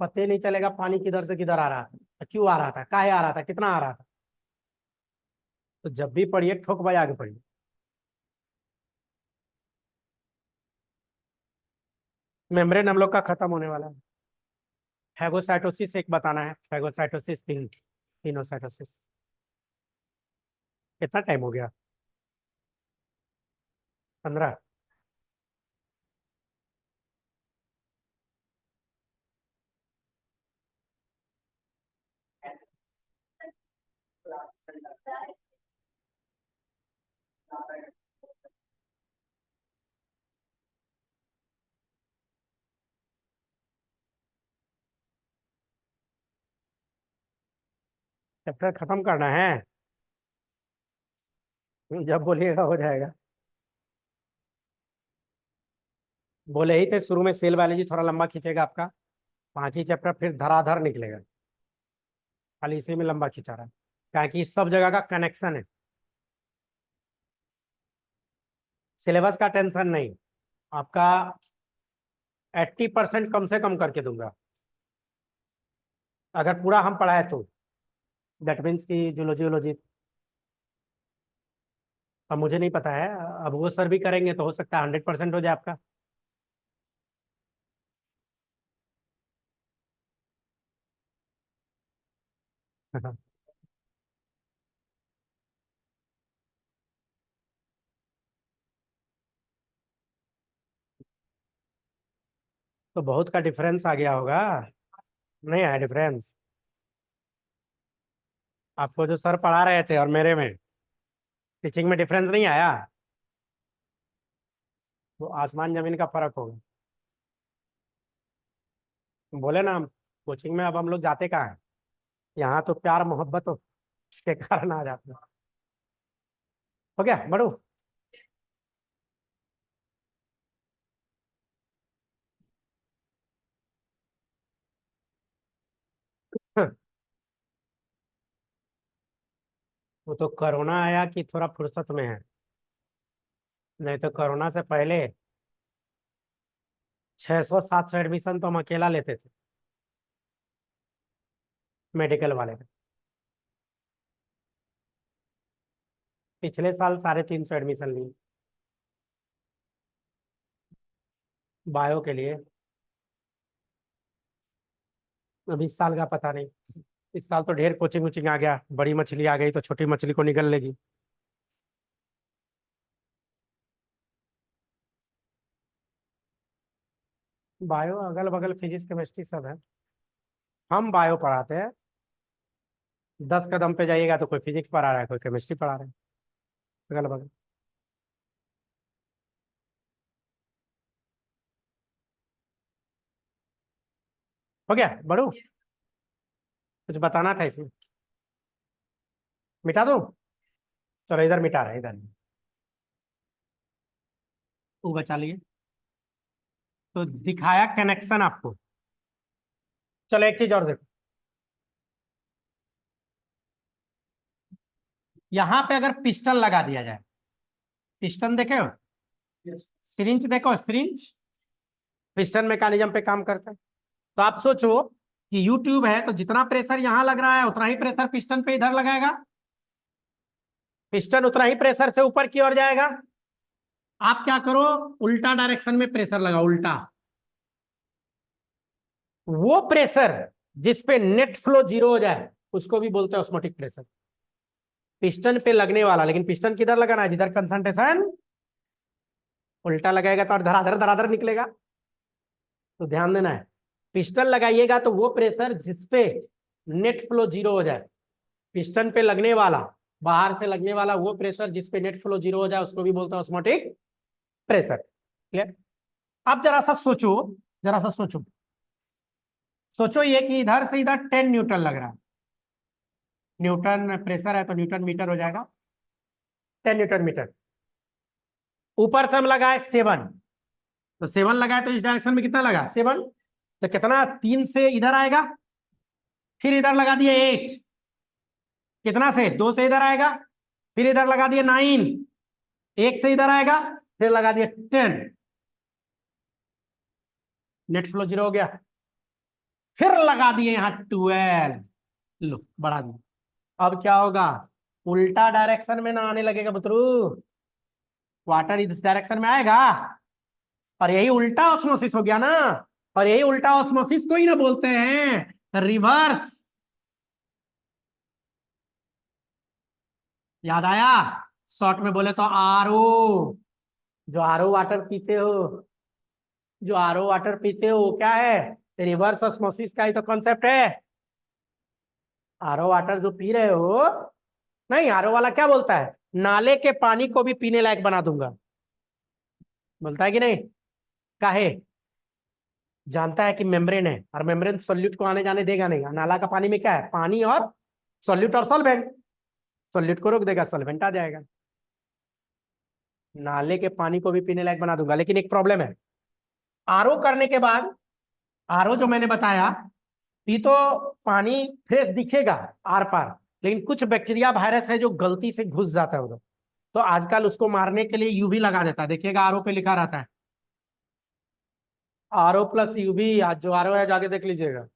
पता ही नहीं चलेगा पानी किधर से किधर आ रहा था, क्यों आ रहा था, काहे आ रहा था, कितना आ रहा था। तो जब भी पढ़िए ठोक बजा के पढ़िए। मेम्ब्रेन हम लोग का खत्म होने वाला है। फैगोसाइटोसिस एक बताना है, फैगोसाइटोसिस, पिनोसाइटोसिस। कितना टाइम हो गया, 15। चैप्टर खत्म करना है, जब बोलिएगा हो जाएगा। बोले ही थे शुरू में, सेल बायोलॉजी थोड़ा लंबा खींचेगा आपका, बाकी चैप्टर फिर धराधर निकलेगा। खाली इसी में लंबा खींचा रहा है, क्या कि सब जगह का कनेक्शन है। सिलेबस का टेंशन नहीं, आपका 80% कम से कम करके दूंगा, अगर पूरा हम पढ़ाए तो। दैट मीन्स की जूलॉजी वोलॉजी, अब मुझे नहीं पता है, अब वो सर भी करेंगे तो हो सकता है 100% हो जाए आपका। तो बहुत का डिफरेंस आ गया होगा, नहीं आया डिफरेंस? आपको जो सर पढ़ा रहे थे और मेरे में टीचिंग में डिफरेंस नहीं आया? तो आसमान जमीन का फर्क होगा। बोले ना हम, कोचिंग में अब हम लोग जाते कहाँ हैं, यहाँ तो प्यार मोहब्बत के कारण आ जाते हैं। हो गया बड़ू। वो तो कोरोना आया कि थोड़ा फुर्सत में है, नहीं तो कोरोना से पहले 600-700 एडमिशन तो हम अकेला लेते थे मेडिकल वाले में। पिछले साल 350 एडमिशन लिए बायो के लिए। अब इस साल का पता नहीं। इस साल तो ढेर कोचिंग वोचिंग आ गया, बड़ी मछली आ गई तो छोटी मछली को निगल लेगी। बायो अगल बगल फिजिक्स केमिस्ट्री सब है। हम बायो पढ़ाते हैं। 10 कदम पे जाइएगा तो कोई फिजिक्स पढ़ा रहा है, कोई केमिस्ट्री पढ़ा रहा है अगल बगल। हो गया बड़ू, कुछ बताना था इसमें? मिटा दूं? चलो इधर मिटा रहे हैं, इधर वो बचा लिए। तो दिखाया कनेक्शन आपको। चलो एक चीज और देखो, यहाँ पे अगर पिस्टन लगा दिया जाए, पिस्टन देखे हो? सिरिंज देखो, सिरिंज पिस्टन मैकेनिज्म पे काम करता है। तो आप सोचो कि यूट्यूब है तो जितना प्रेशर यहाँ लग रहा है उतना ही प्रेशर पिस्टन पे इधर लगाएगा, पिस्टन उतना ही प्रेशर से ऊपर की ओर जाएगा। आप क्या करो, उल्टा डायरेक्शन में प्रेशर लगाओ, उल्टा। वो प्रेशर जिसपे नेट फ्लो जीरो हो जाए उसको भी बोलते हैं ऑस्मोटिक प्रेशर। पिस्टन पे लगने वाला, लेकिन पिस्टन किधर लगाना है? जिधर कंसंट्रेशन उल्टा लगाएगा तो धराधर धराधर निकलेगा। तो ध्यान देना है, पिस्टन लगाइएगा तो वो प्रेशर जिसपे नेट फ्लो जीरो हो जाए, पिस्टन पे लगने वाला, बाहर से लगने वाला वो प्रेशर जिसपे नेट फ्लो जीरो हो जाए उसको भी बोलते हैं ऑस्मोटिक प्रेशर। क्लियर? अब जरा सा सोचो, जरा सा सोचो, सोचो ये कि इधर से इधर 10 न्यूटन लग रहा है। न्यूटन प्रेशर है तो न्यूटन मीटर हो जाएगा, 10 न्यूटन मीटर। ऊपर से हम लगाए 7, तो 7 लगाए तो इस डायरेक्शन में कितना लगा? 7। तो कितना 3 से इधर आएगा, फिर इधर लगा दिए 8, कितना से 2 से इधर आएगा, फिर इधर लगा दिए 9, 1 से इधर आएगा, फिर लगा दिए 10, नेट फ्लो जीरो हो गया। फिर लगा दिए यहाँ 12, लो बढ़ा दिए। अब क्या होगा? उल्टा डायरेक्शन में ना आने लगेगा बुतरू, वाटर इस डायरेक्शन में आएगा, और यही उल्टा ऑस्मोसिस हो गया ना। और यही उल्टा ऑस्मोसिस को ही ना बोलते हैं रिवर्स। याद आया? शॉर्ट में बोले तो आरओ। जो आरओ वाटर पीते हो, जो आरओ वाटर पीते हो वो क्या है? रिवर्स ऑस्मोसिस का ही तो कॉन्सेप्ट है। आरओ वाटर जो पी रहे हो, नहीं आरओ वाला क्या बोलता है? नाले के पानी को भी पीने लायक बना दूंगा, बोलता है कि नहीं? काहे? जानता है कि मेम्ब्रेन है, और मेम्ब्रेन सोल्यूट को आने जाने देगा नहीं। नाला का पानी में क्या है? पानी और सोल्यूट और सॉल्वेंट। सोल्यूट को रोक देगा, सॉल्वेंट आ जाएगा। नाले के पानी को भी पीने लायक बना दूंगा, लेकिन एक प्रॉब्लम है। आरओ करने के बाद, आरओ जो मैंने बताया, ये तो पानी फ्रेश दिखेगा आर पार, लेकिन कुछ बैक्टीरिया वायरस है जो गलती से घुस जाता है उधर। तो आजकल उसको मारने के लिए यूवी लगा देता है, देखिएगा आरओ पे लिखा रहता है आरओ प्लस यूवी। आज जो आरओ है जाके देख लीजिएगा,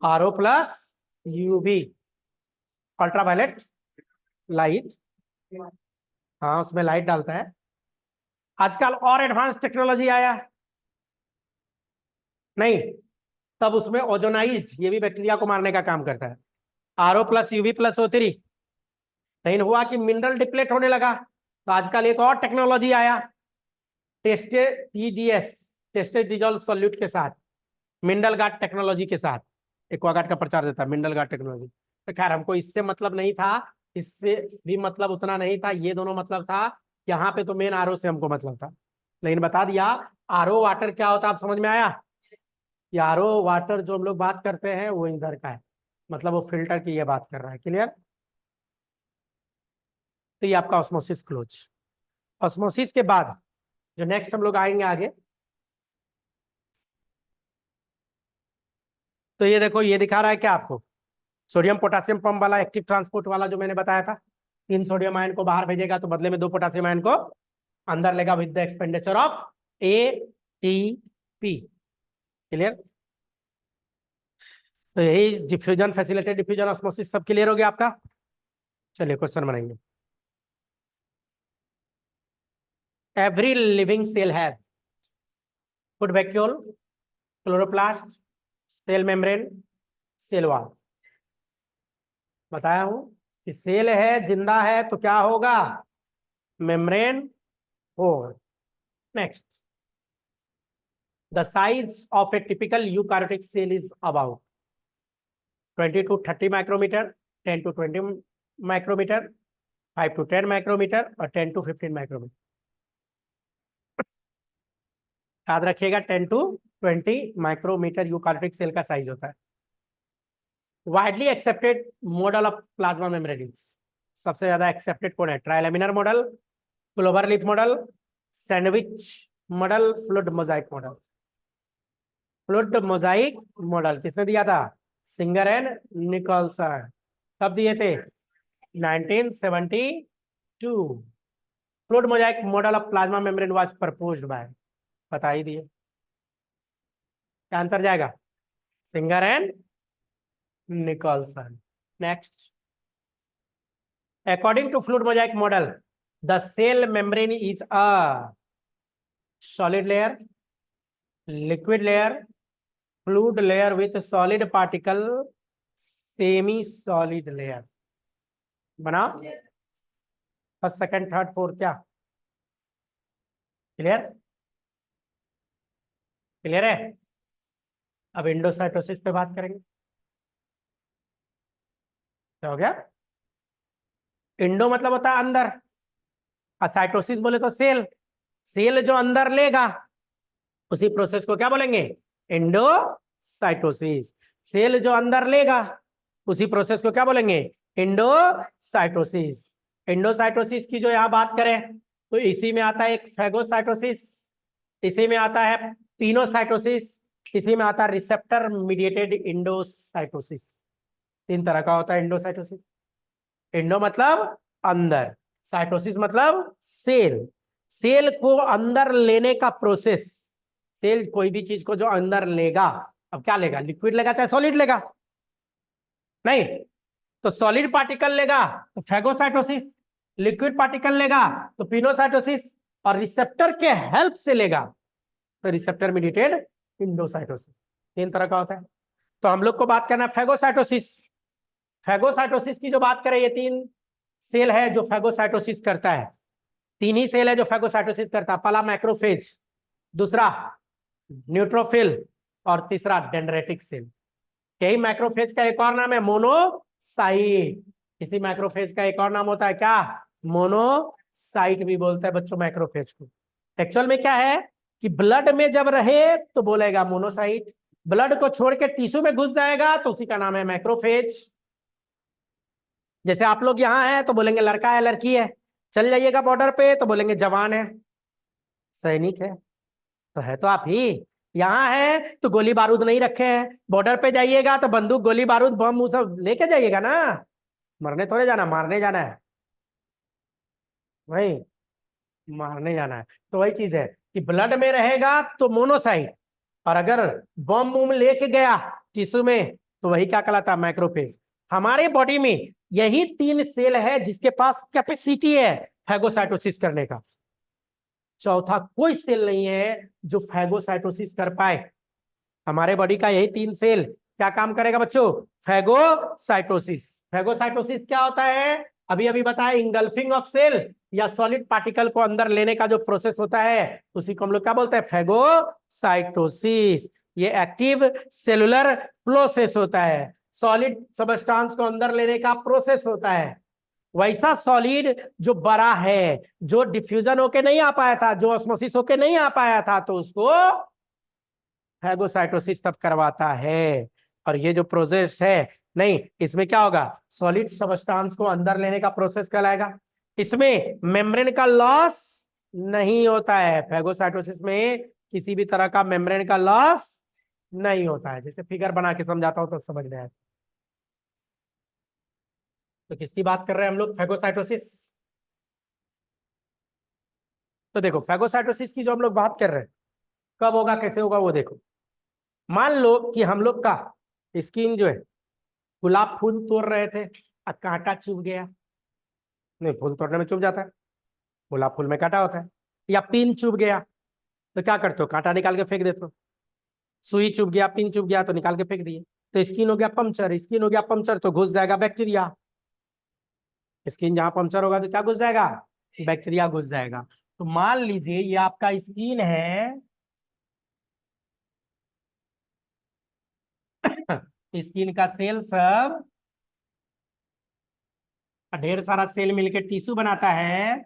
RO plus UV, ultraviolet light. हाँ उसमें लाइट डालता है। आजकल और एडवांस टेक्नोलॉजी आया, नहीं तब उसमें ओजोनाइज, ये भी बैक्टीरिया को मारने का काम करता है। RO plus UV plus O3। लेकिन हुआ कि मिनरल डिप्लेट होने लगा, तो आजकल एक और टेक्नोलॉजी आया, tested TDS, tested dissolve solute के साथ, मिनरल गार्ड टेक्नोलॉजी के साथ। एक्वागार्ड का प्रचार देता है मिनरल गार्ड टेक्नोलॉजी। तो खैर हमको इससे मतलब नहीं था, इससे भी मतलब उतना नहीं था, ये दोनों मतलब था। यहाँ पे तो मेन आरओ से हमको मतलब था, लेकिन बता दिया। आरओ वाटर क्या होता है आप समझ में आया? कि आरओ वाटर जो हम लोग बात करते हैं वो इधर का है, मतलब वो फिल्टर की ये बात कर रहा है। क्लियर? तो ये आपका ऑस्मोसिस क्लोज। ऑस्मोसिस के बाद जो नेक्स्ट हम लोग आएंगे आगे, तो ये देखो, ये दिखा रहा है क्या आपको? सोडियम पोटेशियम पंप वाला एक्टिव ट्रांसपोर्ट वाला जो मैंने बताया था, 3 सोडियम आयन को बाहर भेजेगा तो बदले में 2 पोटेशियम आयन को अंदर लेगा with the expenditure of ATP. Clear? तो यही डिफ्यूजन, फैसिलिटेटेड डिफ्यूजन, ऑस्मोसिस सब क्लियर हो गया आपका। चलिए क्वेश्चन बनाएंगे। Every living cell has food vacuole, chloroplast, cell membrane, cell wall. बताया हूं कि सेल है, जिंदा है तो क्या होगा? मेम्ब्रेन होगा। Next, the size of a typical eukaryotic cell is about 20 to 30 micrometre, 10 to 20 micrometre, 5 to 10 micrometre और 10 to 15 माइक्रोमीटर। याद रखिएगा 10 to 20 माइक्रोमीटर यूकारियोटिक सेल का साइज होता है। Widely accepted model of plasma membranes, सबसे ज्यादा एक्सेप्टेड कौन है? Trilaminar model, clover leaf model, sandwich model, fluid mosaic model. Fluid mosaic model किसने दिया था? Singer and Nicolson. कब दिए थे? 1972। Fluid mosaic model of plasma membrane was proposed by, बता ही दिए। क्या आंसर जाएगा? Singer and Nicolson. Next, according to fluid mosaic model, the cell membrane is a solid layer, liquid layer, fluid layer with solid particle, semi solid layer। बना? First, second, third, fourth, क्या clear? Clear है? अब endocytosis पे बात करेंगे। क्या हो गया? इंडो मतलब होता है अंदर, और साइटोसिस बोले तो सेल। सेल जो अंदर लेगा उसी प्रोसेस को क्या बोलेंगे? इंडोसाइटोसिस। सेल जो अंदर लेगा उसी प्रोसेस को क्या बोलेंगे? इंडोसाइटोसिस। इंडोसाइटोसिस की जो यहां बात करें तो इसी में आता है एक फैगोसाइटोसिस, इसी में आता है पिनोसाइटोसिस, इसी में आता है रिसेप्टर मीडिएटेड इंडोसाइटोसिस। 3 तरह का होता है इंडोसाइटोसिस। इंडो मतलब अंदर, साइटोसिस मतलब सेल। सेल को अंदर लेने का प्रोसेस। सेल कोई भी चीज को जो अंदर लेगा, अब क्या लेगा? लिक्विड लेगा चाहे सॉलिड लेगा? नहीं, तो सॉलिड पार्टिकल लेगा तो फैगोसाइटोसिस, लिक्विड पार्टिकल लेगा तो पिनोसाइटोसिस, और रिसेप्टर के हेल्प से लेगा तो रिसेप्टर मीडिएटेड इंडोसाइटोसिस। 3 तरह का होता है। तो हम लोग को बात करना है फैगोसाइटोसिस। फैगोसाइटोसिस की जो बात करें, ये 3 सेल है जो फैगोसाइटोसिस करता है। 3 ही सेल है जो फैगोसाइटोसिस करता है। पहला मैक्रोफेज, दूसरा न्यूट्रोफिल और तीसरा डेंड्रेटिक सेल। यही मैक्रोफेज का एक और नाम है मोनोसाइट। इसी मैक्रोफेज का एक और नाम होता है क्या? मोनोसाइट भी बोलते हैं बच्चों मैक्रोफेज को। एक्चुअल में क्या है कि ब्लड में जब रहे तो बोलेगा मोनोसाइट, ब्लड को छोड़ के टिश्यू में घुस जाएगा तो उसी का नाम है मैक्रोफेज। जैसे आप लोग यहाँ हैं तो बोलेंगे लड़का है लड़की है, चल जाइएगा बॉर्डर पे तो बोलेंगे जवान है सैनिक है, तो है तो आप ही। यहाँ है तो गोली बारूद नहीं रखे हैं, बॉर्डर पे जाइएगा तो बंदूक गोली बारूद बम वो सब लेके जाइएगा ना, मरने थोड़े जाना, मारने जाना है। वही मारने जाना है। तो वही चीज है कि ब्लड में रहेगा तो मोनोसाइट, और अगर बम बुम लेके गया टिश्यू में तो वही क्या कहलाता है? मैक्रोफेज। हमारे बॉडी में यही 3 सेल है जिसके पास कैपेसिटी है फैगोसाइटोसिस करने का। चौथा कोई सेल नहीं है जो फैगोसाइटोसिस कर पाए। हमारे बॉडी का यही 3 सेल क्या काम करेगा बच्चों? फैगोसाइटोसिस। फैगोसाइटोसिस क्या होता है? अभी अभी बताया, इंगल्फिंग ऑफ सेल या सॉलिड पार्टिकल को अंदर लेने का जो प्रोसेस होता है उसी को हम लोग क्या बोलते हैं? फैगोसाइटोसिस। ये एक्टिव सेलुलर प्रोसेस होता है, सॉलिड सबस्टांस को अंदर लेने का प्रोसेस होता है। वैसा सॉलिड जो बड़ा है, जो डिफ्यूजन होके नहीं आ पाया था, जो ऑस्मोसिस होके नहीं आ पाया था, तो उसको फैगोसाइटोसिस तब करवाता है। और ये जो प्रोसेस है, नहीं इसमें क्या होगा? सॉलिड सबस्टांस को अंदर लेने का प्रोसेस कहलाएगा। इसमें मेम्ब्रेन का लॉस नहीं होता है। फैगोसाइटोसिस में किसी भी तरह का मेम्ब्रेन का लॉस नहीं होता है। जैसे फिगर बना के समझाता हूं तो समझ में आए। तो किसकी बात कर रहे हैं हम लोग? फैगोसाइटोसिस। तो देखो फैगोसाइटोसिस की जो हम लोग बात कर रहे हैं, कब होगा कैसे होगा वो देखो। मान लो कि हम लोग का स्किन जो है, गुलाब फूल तोड़ रहे थे और कांटा चुभ गया। नहीं, फूल तोड़ने में चुभ जाता है, गुलाब फूल में कांटा होता है। या पिन चुभ गया तो क्या करते हो? कांटा निकाल के फेंक देते हो। सुई चुभ गया, पिन चुभ गया तो निकाल के फेंक दिए। तो स्किन हो गया पंक्चर, स्किन हो गया पंक्चर तो घुस जाएगा बैक्टीरिया। स्किन जहां पंक्चर होगा तो क्या घुस जाएगा? बैक्टीरिया घुस जाएगा। तो मान लीजिए ये आपका स्किन है, स्किन का सेल सब, ढेर सारा सेल मिलके टिश्यू बनाता है।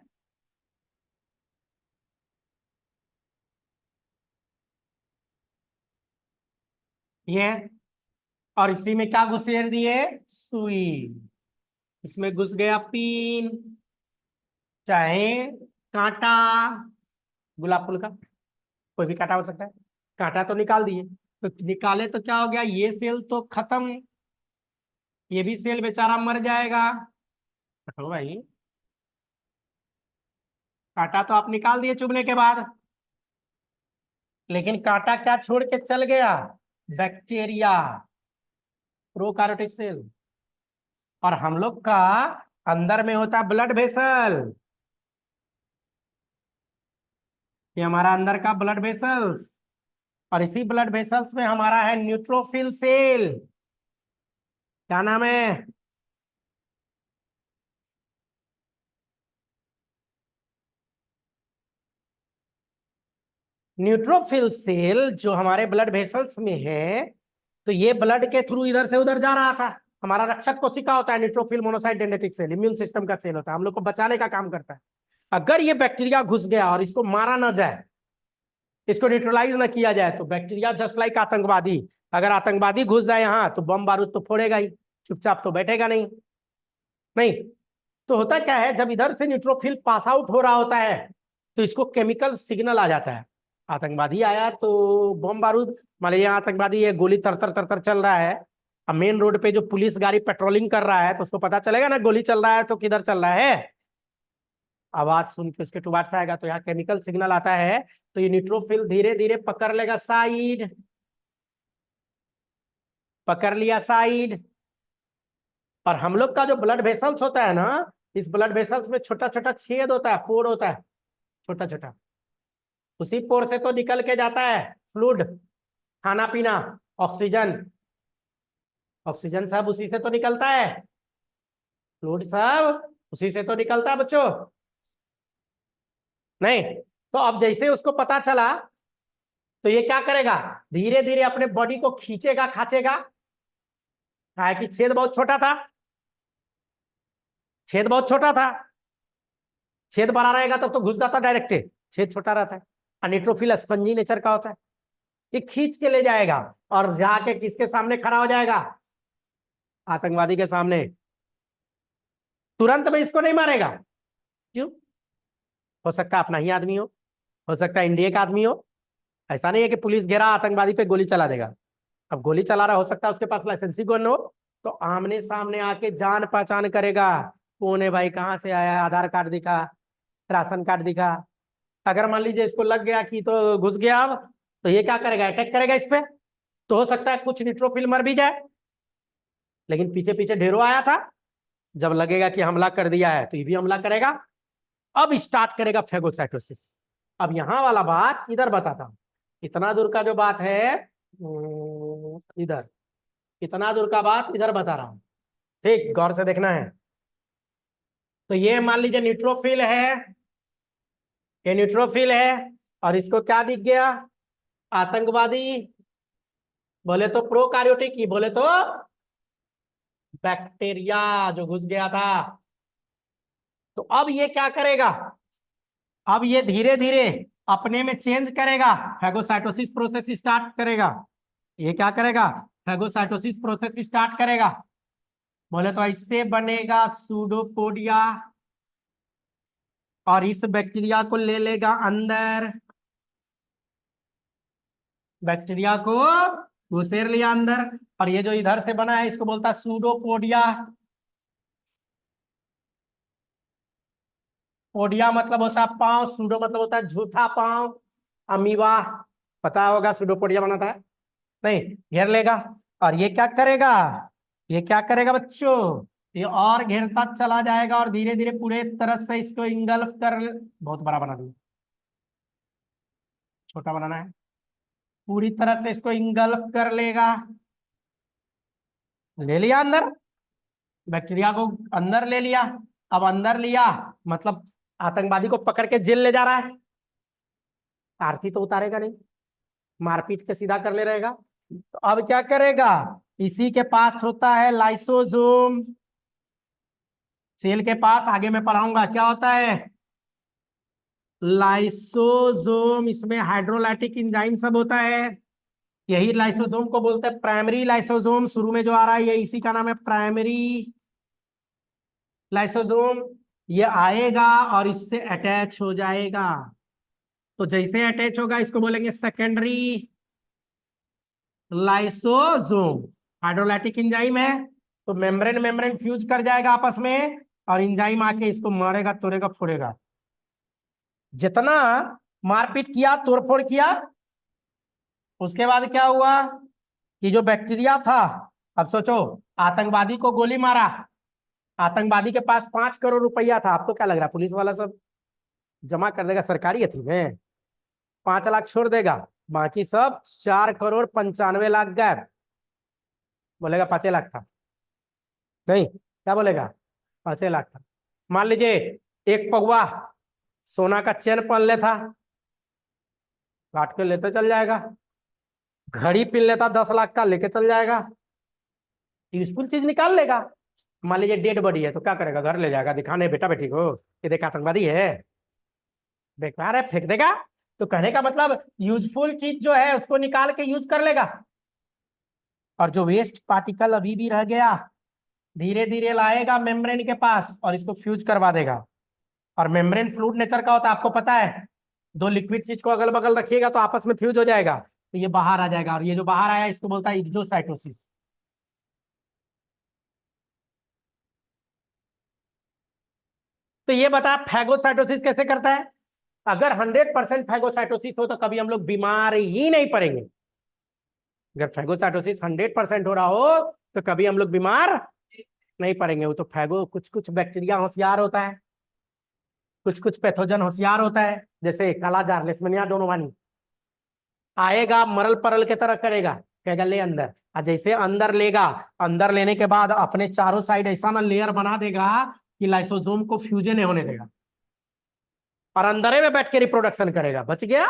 ये, और इसी में क्या घुसेर दिए? सुई। इसमें घुस गया पिन, चाहे कांटा, गुलाब फूल का कोई भी कांटा हो सकता है। कांटा तो निकाल दिए, तो निकाले तो क्या हो गया? ये सेल तो खत्म, ये भी सेल बेचारा मर जाएगा। हटो भाई, कांटा तो आप निकाल दिए चुभने के बाद, लेकिन कांटा क्या छोड़ के चल गया? Bacteria, prokaryotic cell. और हम लोग का अंदर में होता है ब्लड वेसल। ये हमारा अंदर का ब्लड वेसल्स, और इसी ब्लड वेसल्स में हमारा है न्यूट्रोफिल सेल। क्या नाम है? न्यूट्रोफिल सेल जो हमारे ब्लड वेसल्स में है। तो ये ब्लड के थ्रू इधर से उधर जा रहा था। हमारा रक्षक कोशिका होता है neutrophil monocyte dendritic cell, immune system का सेल होता है, हम लोग को बचाने का काम करता है। अगर ये बैक्टीरिया घुस गया और इसको मारा ना जाए, इसको न्यूट्रलाइज ना किया जाए, तो बैक्टीरिया जस्ट लाइक आतंकवादी, अगर आतंकवादी घुस जाए यहाँ तो बम बारूद तो फोड़ेगा ही, चुपचाप तो बैठेगा नहीं। नहीं, तो होता क्या है, जब इधर से न्यूट्रोफिल पास आउट हो रहा होता है तो इसको केमिकल सिग्नल आ जाता है। आतंकवादी आया तो बम बारूद, मान लीजिए आतंकवादी है, गोली तर तर चल रहा है। अब मेन रोड पे जो पुलिस गाड़ी पेट्रोलिंग कर रहा है तो उसको पता चलेगा ना गोली चल रहा है तो किधर चल रहा है। आवाज सुन के उसके टुबार से आएगा, तो यहाँ केमिकल सिग्नल आता है। तो ये न्यूट्रोफिल धीरे धीरे पकड़ लेगा साइड, पकड़ लिया साइड। और हम लोग का जो ब्लड वेसल्स होता है ना, इस ब्लड वेसल्स में छोटा छोटा छेद होता है, पोर होता है, छोटा छोटा। उसी पोर से तो निकल के जाता है फ्लूइड, खाना पीना, ऑक्सीजन। ऑक्सीजन सब उसी से तो निकलता है, फ्लूइड सब उसी से तो निकलता है बच्चों। नहीं, तो अब जैसे उसको पता चला तो ये क्या करेगा? धीरे धीरे अपने बॉडी को खींचेगा खाचेगा। है कि छेद बहुत छोटा था, छेद बहुत छोटा था। छेद बड़ा रहेगा तब तो घुस जाता डायरेक्ट, छेद छोटा रहता है। और न्यूट्रोफिल स्पंजी नेचर का होता है, ये खींच के ले जाएगा और जाके किसके सामने खड़ा हो जाएगा? आतंकवादी के सामने। तुरंत में इसको नहीं मारेगा। क्यों? हो सकता है अपना ही आदमी हो सकता है इंडिया का आदमी हो। ऐसा नहीं है कि पुलिस घेरा आतंकवादी पे गोली चला देगा। अब गोली चला रहा, हो सकता है उसके पास लाइसेंसी गन हो, तो आमने सामने आके जान पहचान करेगा। कौन है भाई, कहाँ से आया, आधार कार्ड दिखा, राशन कार्ड दिखा। अगर मान लीजिए इसको लग गया कि तो घुस गया अब, तो ये क्या करेगा? अटैक करेगा इस पे। तो हो सकता है कुछ न्यूट्रोफिल मर भी जाए, लेकिन पीछे पीछे ढेरों आया था। जब लगेगा कि हमला कर दिया है तो ये भी हमला करेगा। अब स्टार्ट करेगा फेगोसाइटोसिस। अब यहां वाला बात इधर बताता हूं, इतना दूर का जो बात है, इधर, इतना दूर का बात इधर बता रहा हूं। ठीक, गौर से देखना है। तो ये मान लीजिए न्यूट्रोफिल है, ये न्यूट्रोफिल है, और इसको क्या दिख गया? आतंकवादी। बोले तो प्रोकार्योटिक ही, बोले तो बैक्टीरिया जो घुस गया था। तो अब ये क्या करेगा? अब ये धीरे धीरे अपने में चेंज करेगा, फैगोसाइटोसिस प्रोसेस स्टार्ट करेगा। ये क्या करेगा? फैगोसाइटोसिस प्रोसेस स्टार्ट करेगा। बोले तो इससे बनेगा सूडोपोडिया, और इस बैक्टीरिया को ले लेगा अंदर, बैक्टीरिया को घुसेर लिया अंदर। और ये जो इधर से बना है इसको बोलता है सूडोपोडिया। पोडिया मतलब होता है पांव, सूडो मतलब होता है झूठा पांव, अमीबा पता होगा सूडोपोडिया बनाता है, नहीं घेर लेगा। और ये क्या करेगा, ये क्या करेगा बच्चों, ये और घेरता चला जाएगा और धीरे धीरे पूरे तरह से इसको इंगल्फ कर, बहुत बड़ा बना दिया, छोटा बनाना है, पूरी तरह से इसको इंगल्फ कर लेगा, ले लिया अंदर, बैक्टीरिया को अंदर ले लिया। अब अंदर लिया मतलब आतंकवादी को पकड़ के जेल ले जा रहा है, आरती तो उतारेगा नहीं, मारपीट के सीधा कर ले रहेगा। तो अब क्या करेगा, इसी के पास होता है लाइसोसोम, सेल के पास आगे मैं पढ़ाऊंगा क्या होता है लाइसोसोम, इसमें हाइड्रोलाइटिक एंजाइम सब होता है, यही लाइसोसोम को बोलते हैं प्राइमरी लाइसोसोम, शुरू में जो आ रहा है ये इसी का नाम है प्राइमरी लाइसोसोम। ये आएगा और इससे अटैच हो जाएगा, तो जैसे अटैच होगा इसको बोलेंगे सेकेंडरी लाइसोसोम, हाइड्रोलाइटिक एंजाइम है, तो मेम्ब्रेन मेम्ब्रेन फ्यूज कर जाएगा आपस में और एंजाइम आके इसको मारेगा तोड़ेगा फोड़ेगा। जितना मारपीट किया तोड़फोड़ किया, उसके बाद क्या हुआ कि जो बैक्टीरिया था, अब सोचो आतंकवादी को गोली मारा, आतंकवादी के पास 5 करोड़ रुपया था, आपको क्या लग रहा है पुलिस वाला सब जमा कर देगा सरकारी अथी में, 5 लाख छोड़ देगा, बाकी सब 4 करोड़ 95 लाख गायब, बोलेगा 5 लाख था, नहीं क्या बोलेगा 5 लाख था। मान लीजिए एक पगुआ सोना का चेन पहन लेता, काट के लेते चल जाएगा, घड़ी पहन लेता 10 लाख का लेके चल जाएगा, यूजफुल चीज निकाल लेगा। मान लीजिए डेड बॉडी है तो क्या करेगा, घर ले जाएगा दिखाने बेटा बेटी को ये देख आतंकवादी है, बेकार है फेंक देगा। तो कहने का मतलब यूजफुल चीज जो है उसको निकाल के यूज कर लेगा, और जो वेस्ट पार्टिकल अभी भी रह गया धीरे धीरे लाएगा मेम्ब्रेन के पास और इसको फ्यूज करवा देगा। और मेम्ब्रेन फ्लूइड नेचर का होता है आपको पता है, दो लिक्विड चीज को अगल बगल रखिएगा तो आपस में फ्यूज हो जाएगा, तो ये बाहर आ जाएगा, और ये जो बाहर आया इसको बोलता है एक्सोसाइटोसिस। तो ये बता फैगोसाइटोसिस कैसे करता है, अगर 100% फैगोसाइटोसिस हो तो कभी हम लोग बीमार ही नहीं पड़ेंगे, अगर फैगोसाइटोसिस 100% हो रहा हो तो कभी हम लोग बीमार नहीं पड़ेंगे। वो तो फैगो कुछ कुछ बैक्टीरिया होशियार होता है, कुछ पैथोजन होशियार होता है, जैसे कालाजार लेशमनिया डोनोवानी आएगा मरल परल के तरह करेगा, कहेगा ले अंदर, और जैसे अंदर लेगा, अंदर लेने के बाद अपने चारों साइड ऐसा ना लेयर बना देगा कि लाइसोसोम को फ्यूजन नहीं होने देगा, और अंदर में बैठ के रिप्रोडक्शन करेगा, बच गया।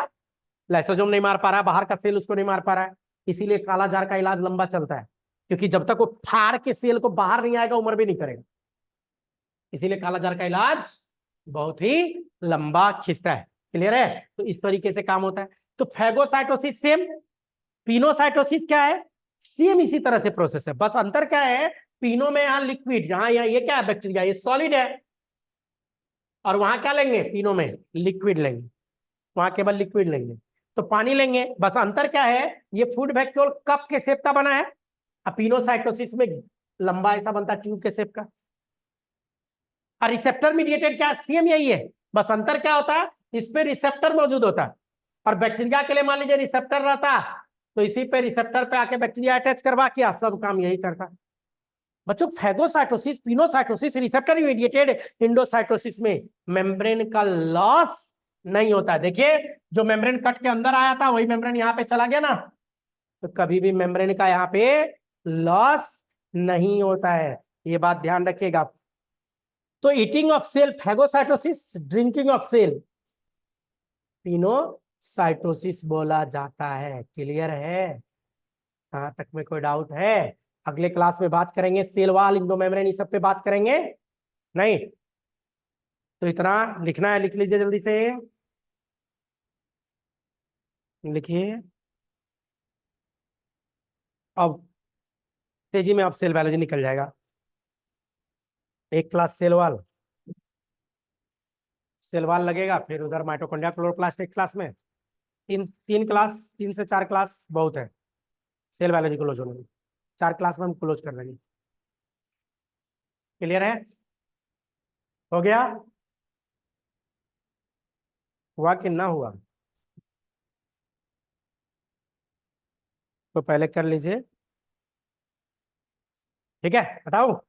लाइसोसोम नहीं मार पा रहा है, बाहर का सेल उसको नहीं मार पा रहा है, इसीलिए कालाजार का इलाज लंबा चलता है, क्योंकि जब तक वो फाड़ के सेल को बाहर नहीं आएगा उम्र भी नहीं करेगा, इसीलिए कालाजार का इलाज बहुत ही लंबा खिंचता है। क्लियर है, तो इस तरीके से काम होता है। तो फैगोसाइटोसिस सेम, पिनोसाइटोसिस क्या है, सेम इसी तरह से प्रोसेस है, बस अंतर क्या है, पिनो में यहाँ लिक्विड, जहां यहाँ ये क्या है बैक्टीरिया ये सॉलिड है, और वहां क्या लेंगे पिनो में लिक्विड लेंगे, वहां केवल लिक्विड लेंगे, तो पानी लेंगे, बस अंतर क्या है, ये फूड वैक्यूल कप के शेप का बना है, पिनोसाइटोसिस में लंबा ऐसा बनता है ट्यूब के शेप का। और रिसेप्टर मीडिएटेड क्या सेम यही है, बस अंतर क्या होता है इस पे रिसेप्टर मौजूद होता है, और बैक्टीरिया के लिए मान लीजिए रिसेप्टर रहता तो इसी पे रिसेप्टर पे आके बैक्टीरिया अटैच करवा किया, सब काम यही करता। बच्चों phagocytosis pinocytosis receptor mediated, endocytosis में मेम्ब्रेन का लॉस नहीं होता। देखिए जो मेम्ब्रेन कट के अंदर आया था वही मेम्ब्रेन यहाँ पे चला गया ना, तो कभी भी मेम्ब्रेन का यहाँ पे लॉस नहीं होता है, ये बात ध्यान रखिएगा। तो eating of cell phagocytosis, drinking of cell pinocytosis बोला जाता है। क्लियर है, कहां तक में कोई डाउट है, अगले क्लास में बात करेंगे सेल वॉल इंडोमेम्ब्रेन इस सब पे बात करेंगे, नहीं तो इतना लिखना है, लिख लीजिए जल्दी से, लिखिए। अब तेजी में अब सेल बायोलॉजी निकल जाएगा, एक class cell wall, cell wall लगेगा, फिर उधर माइटोकॉन्ड्रिया क्लोरोप्लास्ट एक क्लास में, तीन तीन क्लास, 3 से 4 क्लास बहुत है सेल बायोलॉजी क्लोज होने में, 4 क्लास में हम क्लोज कर देंगे। क्लियर है, हो गया। हुआ कि ना हुआ? तो पहले कर लीजिए। ठीक है, बताओ।